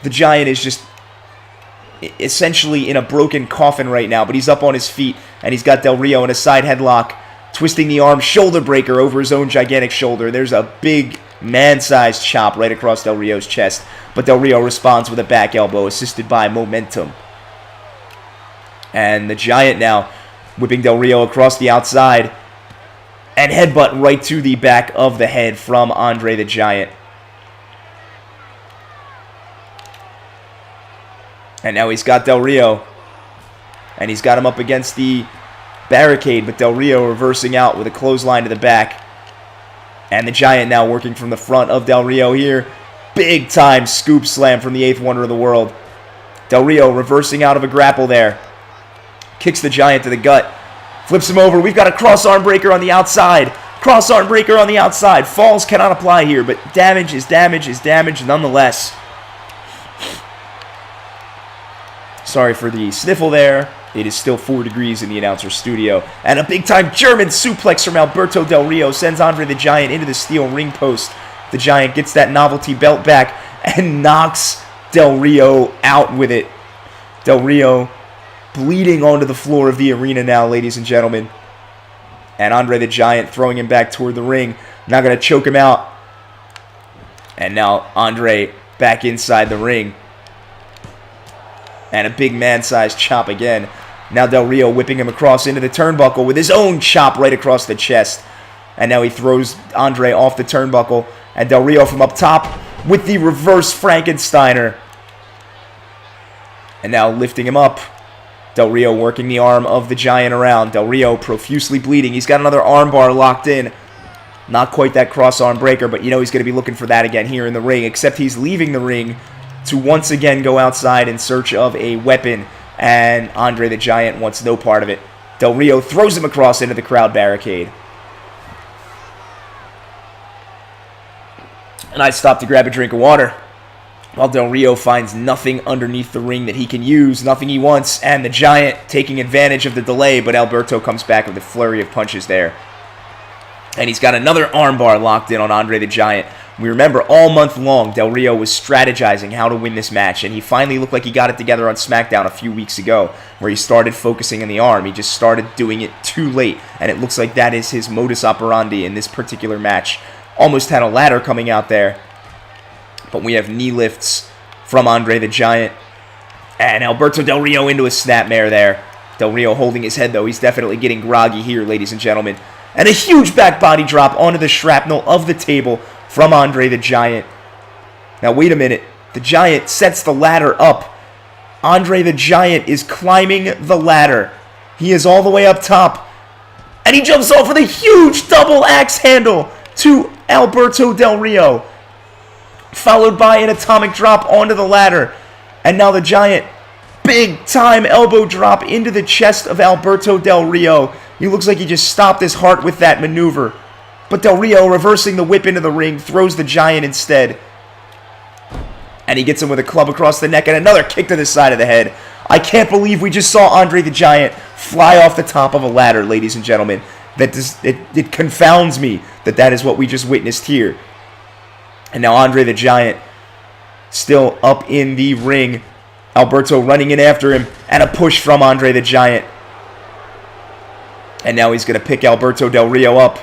A: The Giant is just essentially in a broken coffin right now, but he's up on his feet, and he's got Del Rio in a side headlock, twisting the arm, shoulder breaker over his own gigantic shoulder. There's a big man-sized chop right across Del Rio's chest, but Del Rio responds with a back elbow, assisted by momentum. And the Giant now whipping Del Rio across the outside, and headbutt right to the back of the head from Andre the Giant. And now he's got Del Rio. And he's got him up against the barricade, but Del Rio reversing out with a clothesline to the back. And the Giant now working from the front of Del Rio here. Big time scoop slam from the 8th wonder of the world. Del Rio reversing out of a grapple there. Kicks the Giant to the gut. Flips him over. We've got a cross arm breaker on the outside. Cross arm breaker on the outside. Falls cannot apply here, but damage is damage is damage nonetheless. Sorry for the sniffle there. It is still 4 degrees in the announcer's studio. And a big-time German suplex from Alberto Del Rio sends Andre the Giant into the steel ring post. The Giant gets that novelty belt back and knocks Del Rio out with it. Del Rio bleeding onto the floor of the arena now, ladies and gentlemen. And Andre the Giant throwing him back toward the ring. Not going to choke him out. And now Andre back inside the ring. And a big man-sized chop again. Now Del Rio whipping him across into the turnbuckle with his own chop right across the chest. And now he throws Andre off the turnbuckle. And Del Rio from up top with the reverse Frankensteiner. And now lifting him up. Del Rio working the arm of the Giant around. Del Rio profusely bleeding. He's got another armbar locked in. Not quite that cross arm breaker, but you know he's going to be looking for that again here in the ring. Except he's leaving the ring to once again go outside in search of a weapon, and Andre the Giant wants no part of it. Del Rio throws him across into the crowd barricade. And I stop to grab a drink of water, while Del Rio finds nothing underneath the ring that he can use, nothing he wants, and the Giant taking advantage of the delay, but Alberto comes back with a flurry of punches there. And he's got another armbar locked in on Andre the Giant. We remember all month long, Del Rio was strategizing how to win this match, and he finally looked like he got it together on Smackdown a few weeks ago, where he started focusing on the arm. He just started doing it too late, and it looks like that is his modus operandi in this particular match. Almost had a ladder coming out there, but we have knee lifts from Andre the Giant, and Alberto Del Rio into a snapmare there. Del Rio holding his head, though. He's definitely getting groggy here, ladies and gentlemen. And a huge back body drop onto the shrapnel of the table from Andre the Giant. Now, wait a minute. The Giant sets the ladder up. Andre the Giant is climbing the ladder. He is all the way up top. And he jumps off with a huge double axe handle to Alberto Del Rio, followed by an atomic drop onto the ladder. And now the Giant, big time elbow drop into the chest of Alberto Del Rio. He looks like he just stopped his heart with that maneuver. But Del Rio, reversing the whip into the ring, throws the Giant instead. And he gets him with a club across the neck and another kick to the side of the head. I can't believe we just saw Andre the Giant fly off the top of a ladder, ladies and gentlemen. It confounds me that that is what we just witnessed here. And now Andre the Giant still up in the ring. Alberto running in after him, and a push from Andre the Giant. And now he's going to pick Alberto Del Rio up.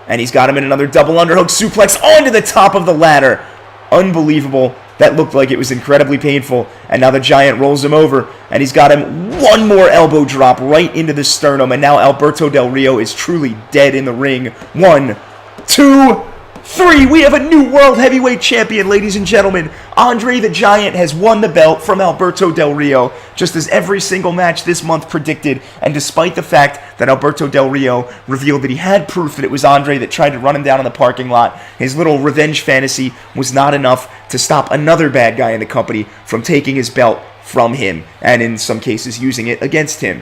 A: And he's got him in another double underhook suplex onto the top of the ladder. Unbelievable. That looked like it was incredibly painful. And now the Giant rolls him over. And he's got him one more elbow drop right into the sternum. And now Alberto Del Rio is truly dead in the ring. 1, 2, 3. We have a new World Heavyweight Champion, ladies and gentlemen. Andre the Giant has won the belt from Alberto Del Rio, just as every single match this month predicted. And despite the fact that Alberto Del Rio revealed that he had proof that it was Andre that tried to run him down in the parking lot, his little revenge fantasy was not enough to stop another bad guy in the company from taking his belt from him, and in some cases using it against him.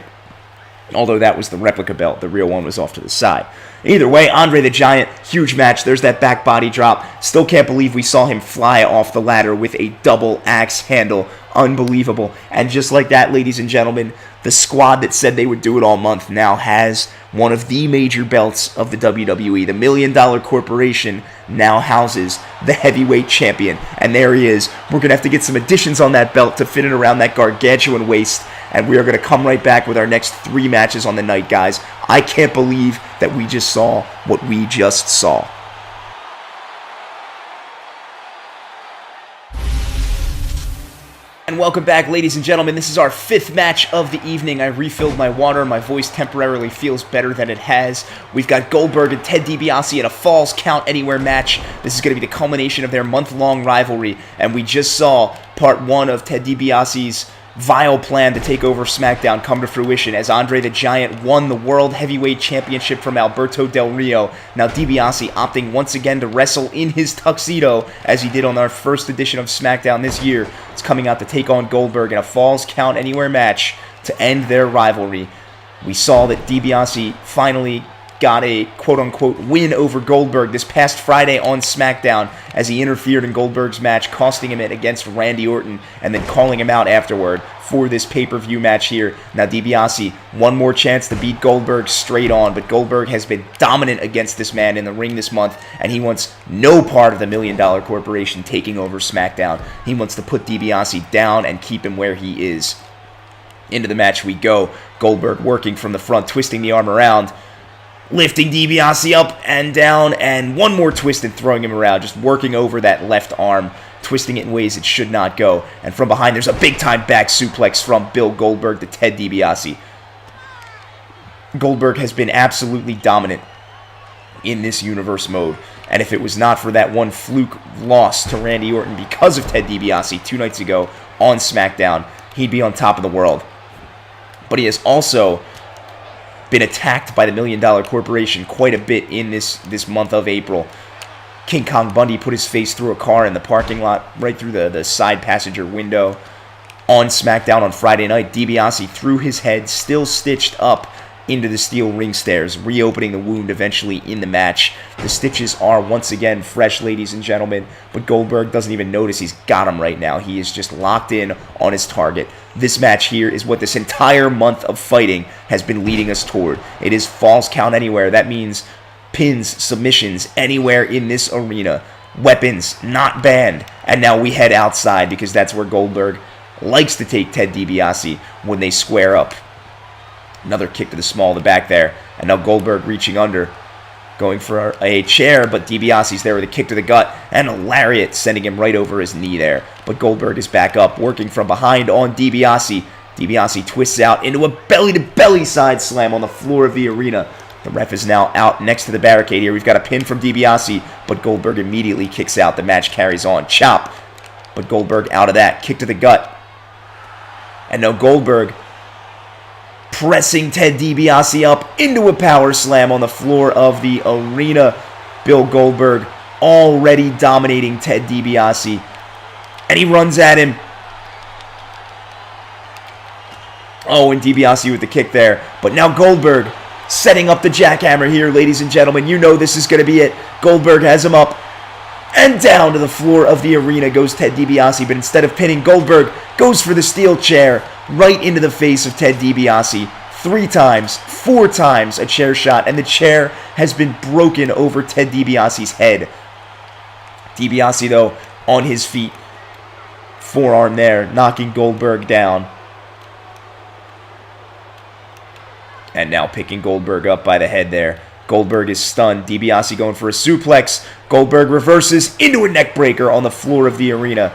A: Although that was the replica belt. The real one was off to the side. Either way, Andre the Giant, huge match. There's that back body drop. Still can't believe we saw him fly off the ladder with a double axe handle. Unbelievable. And just like that, ladies and gentlemen, the squad that said they would do it all month now has one of the major belts of the WWE. The $1 Million Corporation now houses the heavyweight champion. And there he is. We're going to have to get some additions on that belt to fit it around that gargantuan waist. And we are going to come right back with our next 3 matches on the night, guys. I can't believe that we just saw what we just saw. And welcome back, ladies and gentlemen. This is our 5th match of the evening. I refilled my water. My voice temporarily feels better than it has. We've got Goldberg and Ted DiBiase in a Falls Count Anywhere match. This is going to be the culmination of their month-long rivalry. And we just saw part 1 of Ted DiBiase's vile plan to take over SmackDown come to fruition as Andre the Giant won the World Heavyweight Championship from Alberto del Rio. Now DiBiase opting once again to wrestle in his tuxedo as he did on our first edition of SmackDown this year. It's coming out to take on Goldberg in a Falls Count Anywhere match to end their rivalry. We saw that DiBiase finally got a quote-unquote win over Goldberg this past Friday on SmackDown as he interfered in Goldberg's match, costing him it against Randy Orton and then calling him out afterward for this pay-per-view match here. Now DiBiase, one more chance to beat Goldberg straight on, but Goldberg has been dominant against this man in the ring this month, and he wants no part of the $1 Million Corporation taking over SmackDown. He wants to put DiBiase down and keep him where he is. Into the match we go. Goldberg working from the front, twisting the arm around, lifting DiBiase up and down, and one more twist and throwing him around, just working over that left arm, twisting it in ways it should not go. And from behind, there's a big-time back suplex from Bill Goldberg to Ted DiBiase. Goldberg has been absolutely dominant in this universe mode, and if it was not for that one fluke loss to Randy Orton because of Ted DiBiase 2 nights ago on SmackDown, he'd be on top of the world. But he has also been attacked by the $1 Million Corporation quite a bit in this month of April. King Kong Bundy put his face through a car in the parking lot, right through the side passenger window. On SmackDown on Friday night, DiBiase threw his head, still stitched up, into the steel ring stairs, reopening the wound eventually in the match. The stitches are once again fresh, ladies and gentlemen, but Goldberg doesn't even notice he's got him right now. He is just locked in on his target. This match here is what this entire month of fighting has been leading us toward. It is Falls Count Anywhere. That means pins, submissions, anywhere in this arena. Weapons not banned. And now we head outside because that's where Goldberg likes to take Ted DiBiase when they square up. Another kick to the small of the back there. And now Goldberg reaching under, going for a chair, but DiBiase's there with a kick to the gut and a lariat, sending him right over his knee there. But Goldberg is back up, working from behind on DiBiase. DiBiase twists out into a belly-to-belly side slam on the floor of the arena. The ref is now out next to the barricade here. We've got a pin from DiBiase, but Goldberg immediately kicks out. The match carries on. Chop, but Goldberg out of that. Kick to the gut. And now Goldberg pressing Ted DiBiase up into a power slam on the floor of the arena. Bill Goldberg already dominating Ted DiBiase. And he runs at him. Oh, and DiBiase with the kick there. But now Goldberg setting up the jackhammer here, ladies and gentlemen. You know this is going to be it. Goldberg has him up. And down to the floor of the arena goes Ted DiBiase. But instead of pinning, Goldberg goes for the steel chair right into the face of Ted DiBiase. 3 times, 4 times a chair shot, and the chair has been broken over Ted DiBiase's head. DiBiase, though, on his feet. Forearm there, knocking Goldberg down. And now picking Goldberg up by the head there. Goldberg is stunned. DiBiase going for a suplex. Goldberg reverses into a neck breaker on the floor of the arena.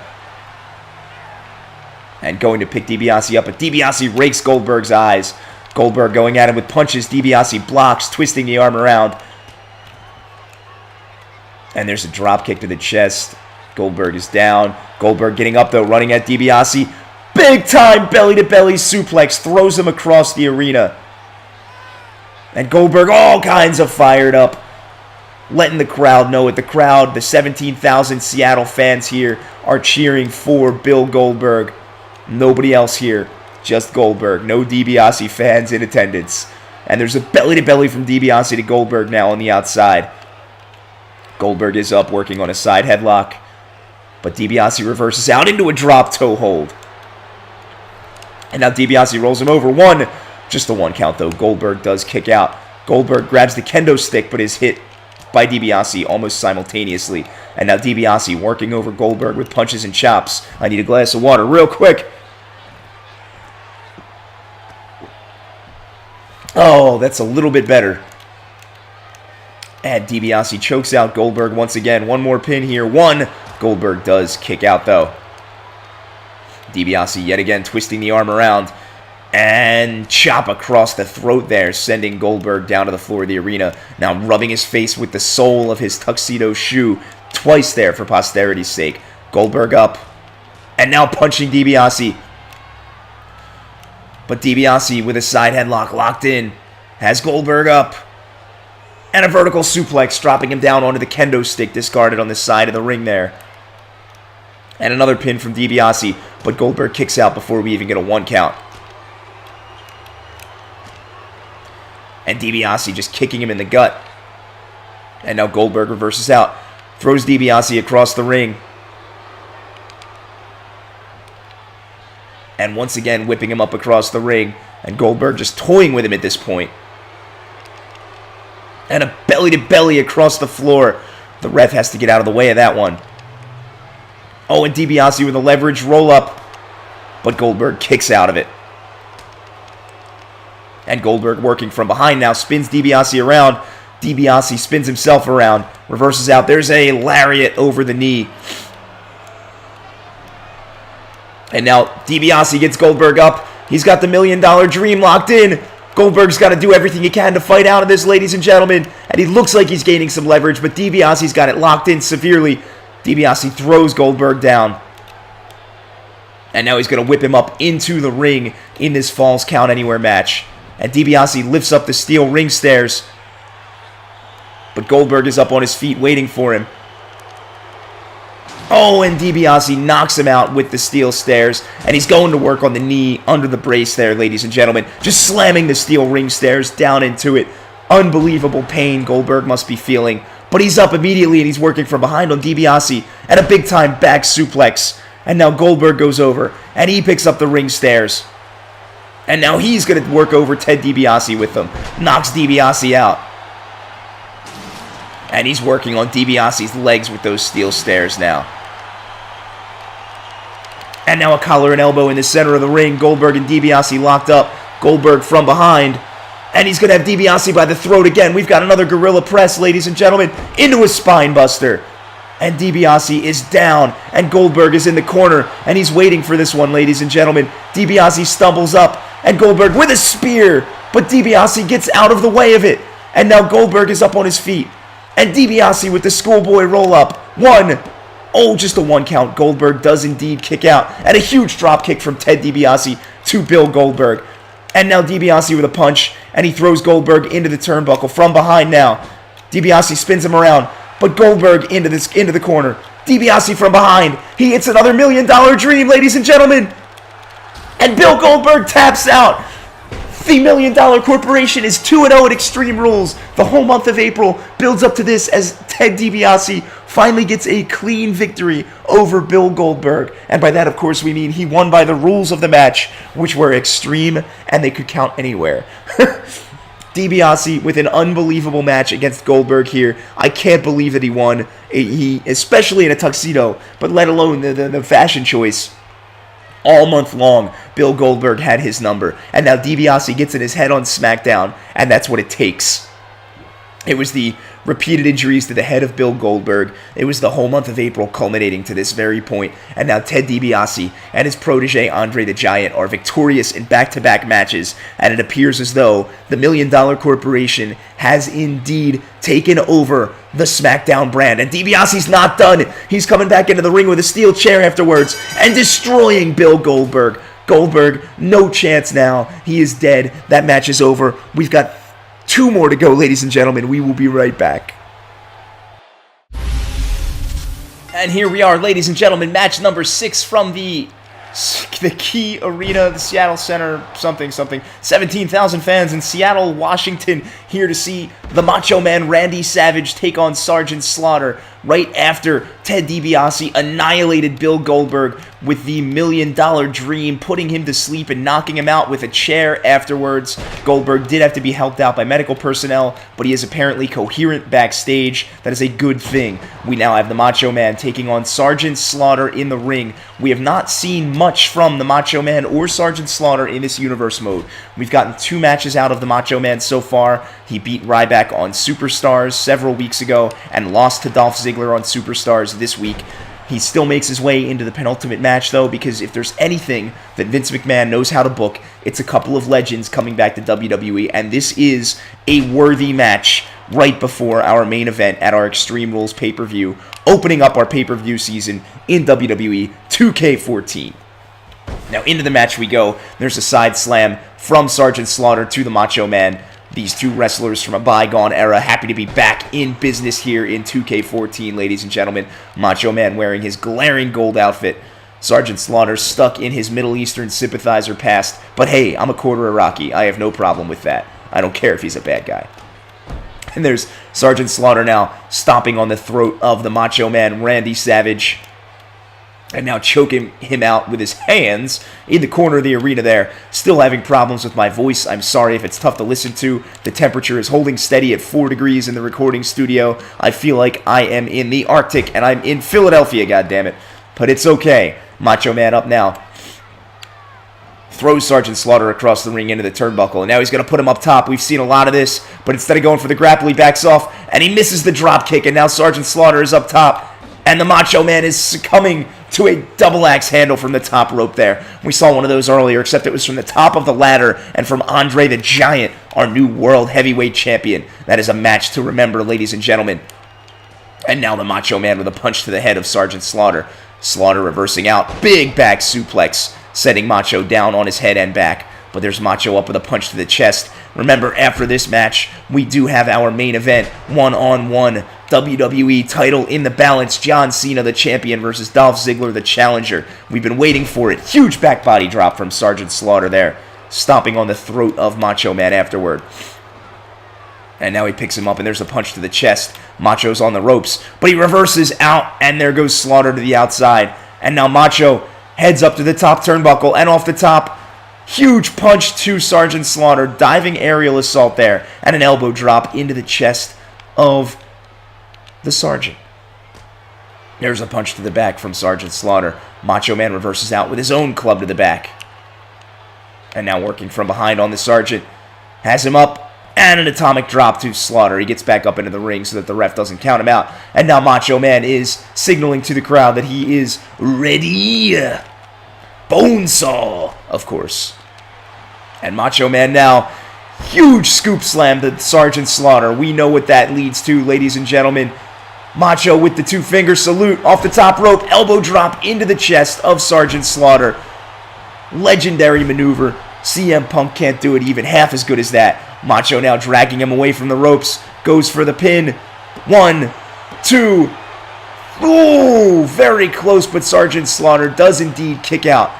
A: And going to pick DiBiase up, but DiBiase rakes Goldberg's eyes. Goldberg going at him with punches. DiBiase blocks, twisting the arm around. And there's a drop kick to the chest. Goldberg is down. Goldberg getting up, though, running at DiBiase. Big time belly-to-belly suplex. Throws him across the arena. And Goldberg all kinds of fired up. Letting the crowd know it. The crowd, the 17,000 Seattle fans here, are cheering for Bill Goldberg. Nobody else here. Just Goldberg. No DiBiase fans in attendance. And there's a belly-to-belly from DiBiase to Goldberg now on the outside. Goldberg is up, working on a side headlock. But DiBiase reverses out into a drop toe hold. And now DiBiase rolls him over. One. Just the one count, though. Goldberg does kick out. Goldberg grabs the kendo stick, but is hit by DiBiase almost simultaneously. And now DiBiase working over Goldberg with punches and chops. I need a glass of water real quick. Oh, that's a little bit better. And DiBiase chokes out Goldberg once again. One more pin here. One. Goldberg does kick out, though. DiBiase yet again twisting the arm around. And chop across the throat there, sending Goldberg down to the floor of the arena. Now rubbing his face with the sole of his tuxedo shoe. Twice there for posterity's sake. Goldberg up. And now punching DiBiase. But DiBiase with a side headlock locked in. Has Goldberg up. And a vertical suplex, dropping him down onto the kendo stick discarded on the side of the ring there. And another pin from DiBiase. But Goldberg kicks out before we even get a 1 count. And DiBiase just kicking him in the gut. And now Goldberg reverses out. Throws DiBiase across the ring. And once again whipping him up across the ring. And Goldberg just toying with him at this point. And a belly-to-belly across the floor. The ref has to get out of the way of that one. Oh, and DiBiase with a leverage roll-up. But Goldberg kicks out of it. And Goldberg working from behind now. Spins DiBiase around. DiBiase spins himself around. Reverses out. There's a lariat over the knee. And now DiBiase gets Goldberg up. He's got the $1 Million Dream locked in. Goldberg's got to do everything he can to fight out of this, ladies and gentlemen. And he looks like he's gaining some leverage, but DiBiase's got it locked in severely. DiBiase throws Goldberg down. And now he's going to whip him up into the ring in this Falls Count Anywhere match. And DiBiase lifts up the steel ring stairs. But Goldberg is up on his feet waiting for him. Oh, and DiBiase knocks him out with the steel stairs. And he's going to work on the knee under the brace there, ladies and gentlemen. Just slamming the steel ring stairs down into it. Unbelievable pain Goldberg must be feeling. But he's up immediately and he's working from behind on DiBiase. And a big-time back suplex. And now Goldberg goes over. And he picks up the ring stairs. And now he's going to work over Ted DiBiase with them. Knocks DiBiase out. And he's working on DiBiase's legs with those steel stairs now. And now a collar and elbow in the center of the ring. Goldberg and DiBiase locked up. Goldberg from behind. And he's going to have DiBiase by the throat again. We've got another gorilla press, ladies and gentlemen, into a spine buster. And DiBiase is down. And Goldberg is in the corner. And he's waiting for this one, ladies and gentlemen. DiBiase stumbles up. And Goldberg with a spear. But DiBiase gets out of the way of it. And now Goldberg is up on his feet. And DiBiase with the schoolboy roll-up. One. Oh, just a 1 count. Goldberg does indeed kick out. And a huge drop kick from Ted DiBiase to Bill Goldberg. And now DiBiase with a punch. And he throws Goldberg into the turnbuckle from behind now. DiBiase spins him around. But Goldberg into the corner. DiBiase from behind. He hits another $1 Million Dream, ladies and gentlemen. And Bill Goldberg taps out. The $1 Million Corporation is 2-0 at Extreme Rules. The whole month of April builds up to this as Ted DiBiase finally gets a clean victory over Bill Goldberg. And by that, of course, we mean he won by the rules of the match, which were extreme and they could count anywhere. DiBiase with an unbelievable match against Goldberg here. I can't believe that he won. He, especially in a tuxedo, but let alone the fashion choice. All month long, Bill Goldberg had his number. And now DiBiase gets in his head on Smackdown, and that's what it takes. It was the repeated injuries to the head of Bill Goldberg. It was the whole month of April culminating to this very point. And now Ted DiBiase and his protege Andre the Giant are victorious in back-to-back matches. And it appears as though the $1 Million Corporation has indeed taken over the Smackdown brand. And DiBiase's not done. He's coming back into the ring with a steel chair afterwards and destroying Bill Goldberg. Goldberg, no chance now. He is dead. That match is over. We've got 2 more to go, ladies and gentlemen. We will be right back. And here we are, ladies and gentlemen. Match number 6 from the the Key Arena, the Seattle Center, something. 17,000 fans in Seattle, Washington, here to see the Macho Man Randy Savage take on Sergeant Slaughter right after Ted DiBiase annihilated Bill Goldberg with the $1 million dream, putting him to sleep and knocking him out with a chair afterwards. Goldberg did have to be helped out by medical personnel, but he is apparently coherent backstage. That is a good thing. We now have the Macho Man taking on Sergeant Slaughter in the ring. We have not seen much from the Macho Man or Sergeant Slaughter in this universe mode. We've gotten 2 matches out of the Macho Man so far. He beat Ryback on Superstars several weeks ago and lost to Dolph Ziggler on Superstars this week. He still makes his way into the penultimate match, though, because if there's anything that Vince McMahon knows how to book, it's a couple of legends coming back to WWE, and this is a worthy match right before our main event at our Extreme Rules pay-per-view, opening up our pay-per-view season in WWE 2K14. Now, into the match we go. There's a side slam from Sergeant Slaughter to the Macho Man. These 2 wrestlers from a bygone era, happy to be back in business here in 2K14, ladies and gentlemen. Macho Man wearing his glaring gold outfit. Sergeant Slaughter stuck in his Middle Eastern sympathizer past. But hey, I'm a quarter Iraqi. I have no problem with that. I don't care if he's a bad guy. And there's Sergeant Slaughter now stomping on the throat of the Macho Man, Randy Savage. And now choking him out with his hands in the corner of the arena there. Still having problems with my voice. I'm sorry if it's tough to listen to. The temperature is holding steady at 4 degrees in the recording studio. I feel like I am in the Arctic and I'm in Philadelphia, goddammit. But it's okay. Macho Man up now. Throws Sergeant Slaughter across the ring into the turnbuckle. And now he's going to put him up top. We've seen a lot of this. But instead of going for the grapple, he backs off. And he misses the drop kick. And now Sergeant Slaughter is up top. And the Macho Man is succumbing to a double axe handle from the top rope there. We saw one of those earlier, except it was from the top of the ladder and from Andre the Giant, our new World Heavyweight Champion. That is a match to remember, ladies and gentlemen. And now the Macho Man with a punch to the head of Sergeant Slaughter. Slaughter reversing out. Big back suplex, setting Macho down on his head and back. But there's Macho up with a punch to the chest. Remember, after this match, we do have our main event, one-on-one WWE title in the balance. John Cena, the champion, versus Dolph Ziggler, the challenger. We've been waiting for it. Huge back body drop from Sergeant Slaughter there, stomping on the throat of Macho Man afterward. And now he picks him up, and there's a punch to the chest. Macho's on the ropes, but he reverses out, and there goes Slaughter to the outside. And now Macho heads up to the top turnbuckle, and off the top, huge punch to Sergeant Slaughter, diving aerial assault there, and an elbow drop into the chest of the Sergeant. There's a punch to the back from Sergeant Slaughter. Macho Man reverses out with his own club to the back. And now working from behind on the Sergeant, has him up, and an atomic drop to Slaughter. He gets back up into the ring so that the ref doesn't count him out. And now Macho Man is signaling to the crowd that he is ready. Bonesaw, of course. And Macho Man now, huge scoop slam to Sergeant Slaughter. We know what that leads to, ladies and gentlemen. Macho with the 2-finger salute off the top rope, elbow drop into the chest of Sergeant Slaughter. Legendary maneuver. CM Punk can't do it even half as good as that. Macho now dragging him away from the ropes, goes for the pin. 1, 2. Ooh, very close, but Sergeant Slaughter does indeed kick out.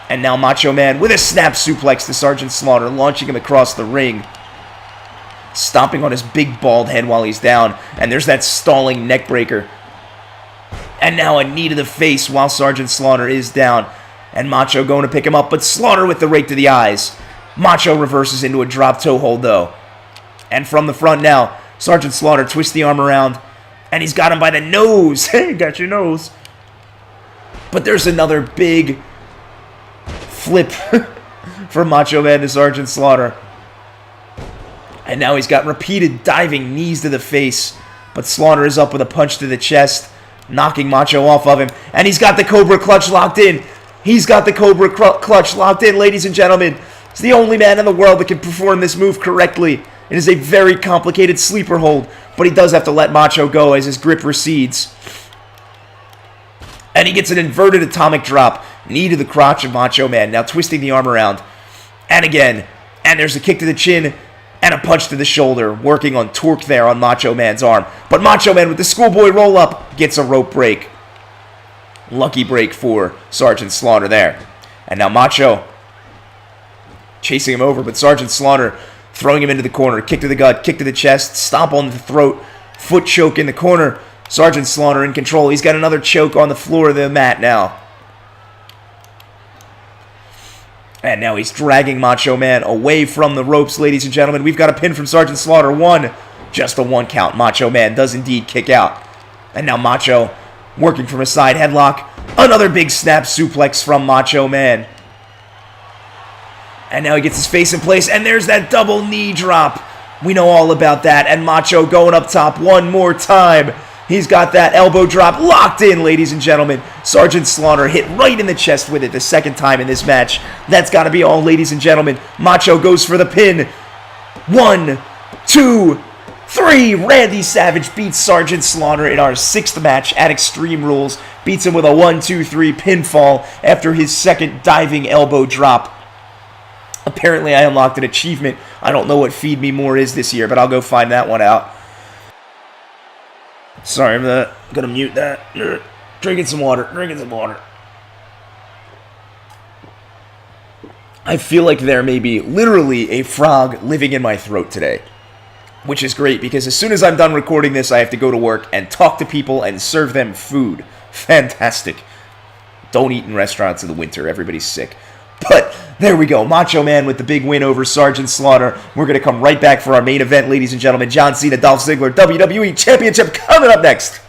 A: And now Macho Man with a snap suplex to Sergeant Slaughter, launching him across the ring. Stomping on his big bald head while he's down. And there's that stalling neck breaker. And now a knee to the face while Sergeant Slaughter is down. And Macho going to pick him up, but Slaughter with the rake to the eyes. Macho reverses into a drop toe hold, though. And from the front now, Sergeant Slaughter twists the arm around. And he's got him by the nose. Hey, got your nose. But there's another big flip from Macho Man to Sergeant Slaughter. And now he's got repeated diving knees to the face. But Slaughter is up with a punch to the chest, knocking Macho off of him. And he's got the Cobra Clutch locked in. He's got the Cobra Clutch locked in, ladies and gentlemen. He's the only man in the world that can perform this move correctly. It is a very complicated sleeper hold, but he does have to let Macho go as his grip recedes. And he gets an inverted atomic drop. Knee to the crotch of Macho Man, now twisting the arm around. And again. And there's a kick to the chin and a punch to the shoulder, working on torque there on Macho Man's arm. But Macho Man with the schoolboy roll-up gets a rope break. Lucky break for Sergeant Slaughter there. And now Macho chasing him over, but Sergeant Slaughter throwing him into the corner. Kick to the gut, kick to the chest, stomp on the throat, foot choke in the corner. Sergeant Slaughter in control. He's got another choke on the floor of the mat now. And now he's dragging Macho Man away from the ropes, ladies and gentlemen. We've got a pin from Sergeant Slaughter. One. Just a 1 count. Macho Man does indeed kick out. And now Macho working from a side headlock. Another big snap suplex from Macho Man. And now he gets his face in place. And there's that double knee drop. We know all about that. And Macho going up top one more time. He's got that elbow drop locked in, ladies and gentlemen. Sergeant Slaughter hit right in the chest with it the second time in this match. That's got to be all, ladies and gentlemen. Macho goes for the pin. 1, 2, 3. Randy Savage beats Sergeant Slaughter in our 6th match at Extreme Rules. Beats him with a 1, 2, 3 pinfall after his second diving elbow drop. Apparently, I unlocked an achievement. I don't know what Feed Me More is this year, but I'll go find that one out. Sorry, I'm gonna mute that. Drinking some water. I feel like there may be literally a frog living in my throat today. Which is great, because as soon as I'm done recording this, I have to go to work and talk to people and serve them food. Fantastic. Don't eat in restaurants in the winter. Everybody's sick. But there we go. Macho Man with the big win over Sergeant Slaughter. We're going to come right back for our main event, ladies and gentlemen. John Cena, Dolph Ziggler, WWE Championship coming up next.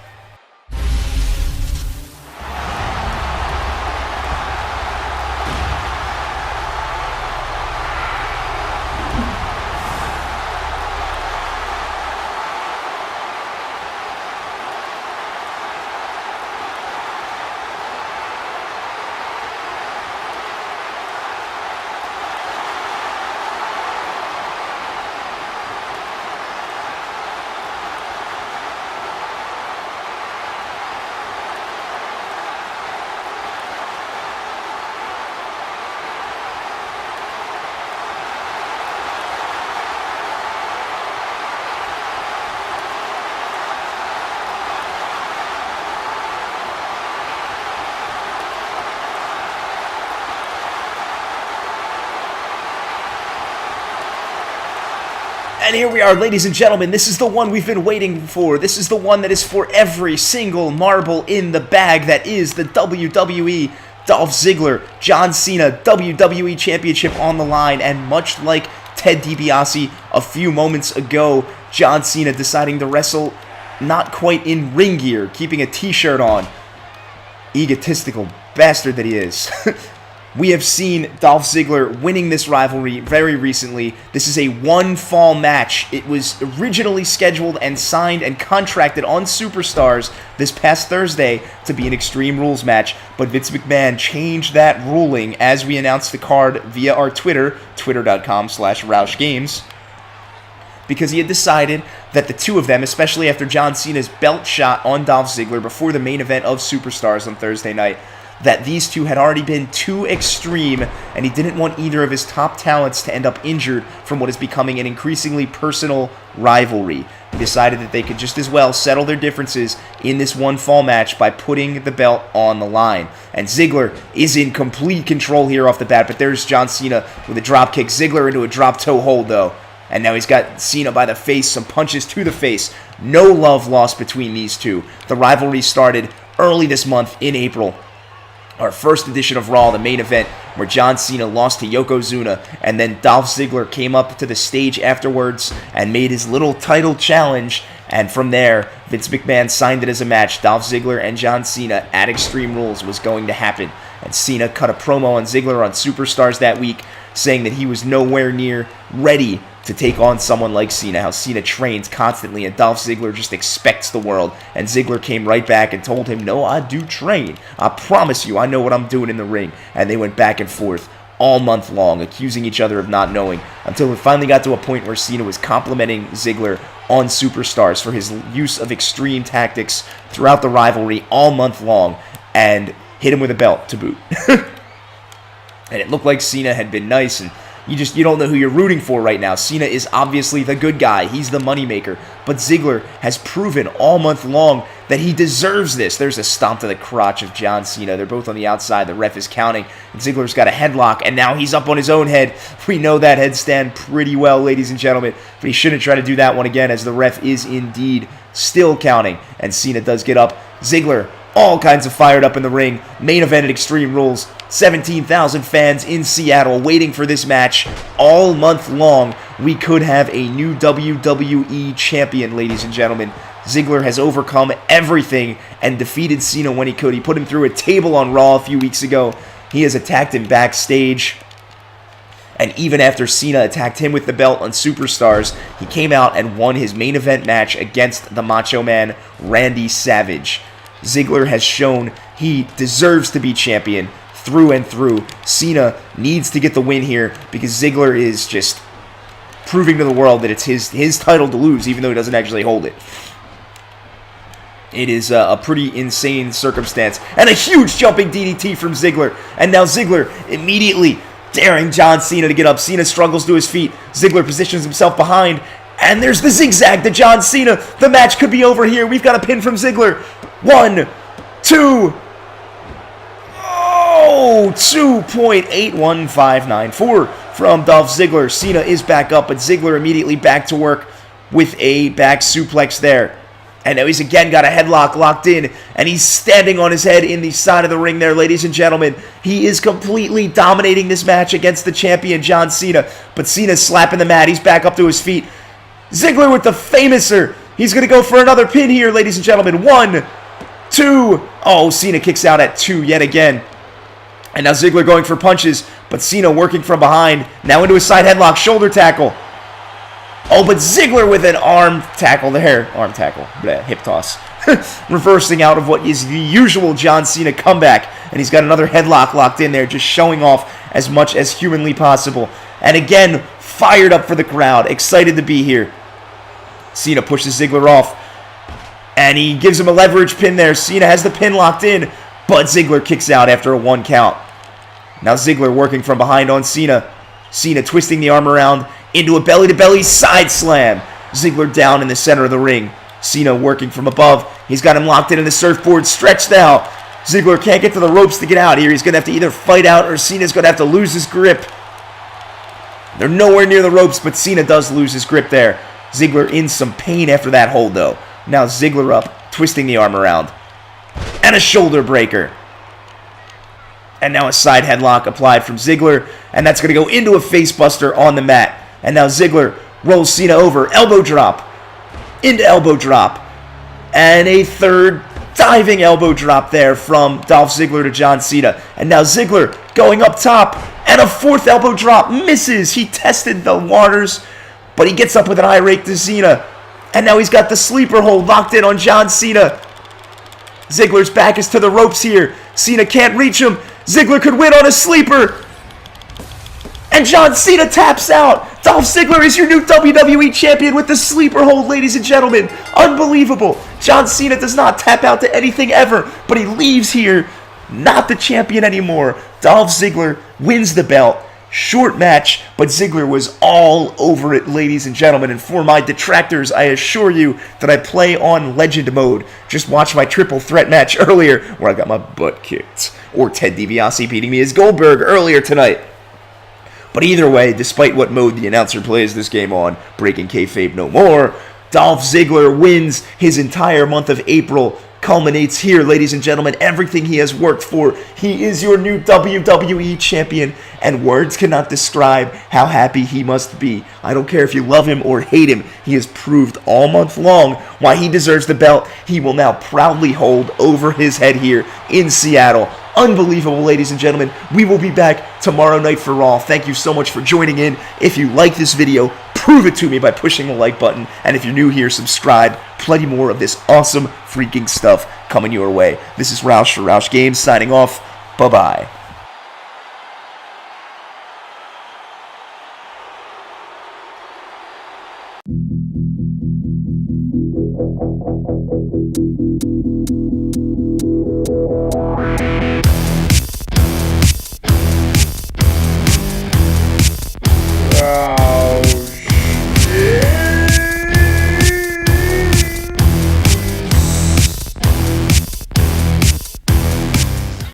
A: And here we are, ladies and gentlemen. This is the one we've been waiting for. This is the one that is for every single marble in the bag. That is the WWE Dolph Ziggler, John Cena WWE Championship on the line. And much like Ted DiBiase a few moments ago, John Cena deciding to wrestle not quite in ring gear, keeping a t-shirt on. Egotistical bastard that he is. We have seen Dolph Ziggler winning this rivalry very recently. This is a one-fall match. It was originally scheduled and signed and contracted on Superstars this past Thursday to be an Extreme Rules match, but Vince McMahon changed that ruling as we announced the card via our Twitter, twitter.com/RAUSCH because he had decided that the two of them, especially after John Cena's belt shot on Dolph Ziggler before the main event of Superstars on Thursday night, that these two had already been too extreme, and he didn't want either of his top talents to end up injured from what is becoming an increasingly personal rivalry. He decided that they could just as well settle their differences in this one-fall match by putting the belt on the line. And Ziggler is in complete control here off the bat, but there's John Cena with a dropkick. Ziggler into a drop-toe hold, though. And now he's got Cena by the face, some punches to the face. No love lost between these two. The rivalry started early this month in April. Our first edition of Raw, the main event, where John Cena lost to Yokozuna, and then Dolph Ziggler came up to the stage afterwards and made his little title challenge, and from there, Vince McMahon signed it as a match. Dolph Ziggler and John Cena at Extreme Rules was going to happen, and Cena cut a promo on Ziggler on Superstars that week, saying that he was nowhere near ready to take on someone like Cena, how Cena trains constantly and Dolph Ziggler just expects the world. And Ziggler came right back and told him, no, I do train. I promise you, I know what I'm doing in the ring. And they went back and forth all month long, accusing each other of not knowing, until it finally got to a point where Cena was complimenting Ziggler on Superstars for his use of extreme tactics throughout the rivalry all month long, and hit him with a belt to boot. And it looked like Cena had been nice, and you don't know who you're rooting for right now. Cena is obviously the good guy. He's the moneymaker. But Ziggler has proven all month long that he deserves this. There's a stomp to the crotch of John Cena. They're both on the outside. The ref is counting. And Ziggler's got a headlock, and now he's up on his own head. We know that headstand pretty well, ladies and gentlemen, but he shouldn't try to do that one again, as the ref is indeed still counting. And Cena does get up. Ziggler, all kinds of fired up in the ring. Main event at Extreme Rules. 17,000 fans in Seattle waiting for this match all month long. We could have a new WWE champion, ladies and gentlemen. Ziggler has overcome everything and defeated Cena when he could. He put him through a table on Raw a few weeks ago. He has attacked him backstage. And even after Cena attacked him with the belt on Superstars, he came out and won his main event match against the Macho Man, Randy Savage. Ziggler has shown he deserves to be champion through and through. Cena needs to get the win here because Ziggler is just proving to the world that it's his title to lose, even though he doesn't actually hold it. It is a pretty insane circumstance. And a huge jumping DDT from Ziggler. And now Ziggler immediately daring John Cena to get up. Cena struggles to his feet. Ziggler positions himself behind. And there's the zigzag to John Cena. The match could be over here. We've got a pin from Ziggler. 1, 2. Oh, 2.81594 from Dolph Ziggler. Cena is back up, but Ziggler immediately back to work with a back suplex there. And now he's again got a headlock locked in, and he's standing on his head in the side of the ring there, ladies and gentlemen. He is completely dominating this match against the champion, John Cena. But Cena's slapping the mat. He's back up to his feet. Ziggler with the famouser. He's going to go for another pin here, ladies and gentlemen. 1, 2. Oh, Cena kicks out at 2 yet again. And now Ziggler going for punches, but Cena working from behind. Now into a side headlock, shoulder tackle. Oh, but Ziggler with an arm tackle there. Arm tackle. Bleh, hip toss. Reversing out of what is the usual John Cena comeback. And he's got another headlock locked in there, just showing off as much as humanly possible. And again, fired up for the crowd. Excited to be here. Cena pushes Ziggler off. And he gives him a leverage pin there. Cena has the pin locked in. But Ziggler kicks out after a 1 count. Now Ziggler working from behind on Cena. Cena twisting the arm around into a belly-to-belly side slam. Ziggler down in the center of the ring. Cena working from above. He's got him locked in the surfboard, stretched out. Ziggler can't get to the ropes to get out here. He's going to have to either fight out or Cena's going to have to lose his grip. They're nowhere near the ropes, but Cena does lose his grip there. Ziggler in some pain after that hold, though. Now Ziggler up, twisting the arm around. And a shoulder breaker. And now a side headlock applied from Ziggler. And that's going to go into a facebuster on the mat. And now Ziggler rolls Cena over. Elbow drop. Into elbow drop. And a third diving elbow drop there from Dolph Ziggler to John Cena. And now Ziggler going up top. And a fourth elbow drop. Misses. He tested the waters. But he gets up with an eye rake to Cena. And now he's got the sleeper hold locked in on John Cena. Ziggler's back is to the ropes here. Cena can't reach him. Ziggler could win on a sleeper. And John Cena taps out. Dolph Ziggler is your new WWE champion with the sleeper hold, ladies and gentlemen. Unbelievable. John Cena does not tap out to anything ever, but he leaves here not the champion anymore. Dolph Ziggler wins the belt. Short match, but Ziggler was all over it, ladies and gentlemen. And for my detractors, I assure you that I play on Legend mode. Just watch my triple threat match earlier, where I got my butt kicked. Or Ted DiBiase beating me as Goldberg earlier tonight. But either way, despite what mode the announcer plays this game on, breaking kayfabe no more, Dolph Ziggler wins his entire month of April. Culminates here, ladies and gentlemen. Everything he has worked for. He is your new WWE champion, and words cannot describe how happy he must be. I don't care if you love him or hate him. He has proved all month long why he deserves the belt. He will now proudly hold over his head here in Seattle. Unbelievable, ladies and gentlemen. We will be back tomorrow night for Raw. Thank you so much for joining in. If you like this video, prove it to me by pushing the like button. And if you're new here, subscribe. Plenty more of this awesome freaking stuff coming your way. This is RAUSCH for RAUSCH Games signing off. Bye-bye.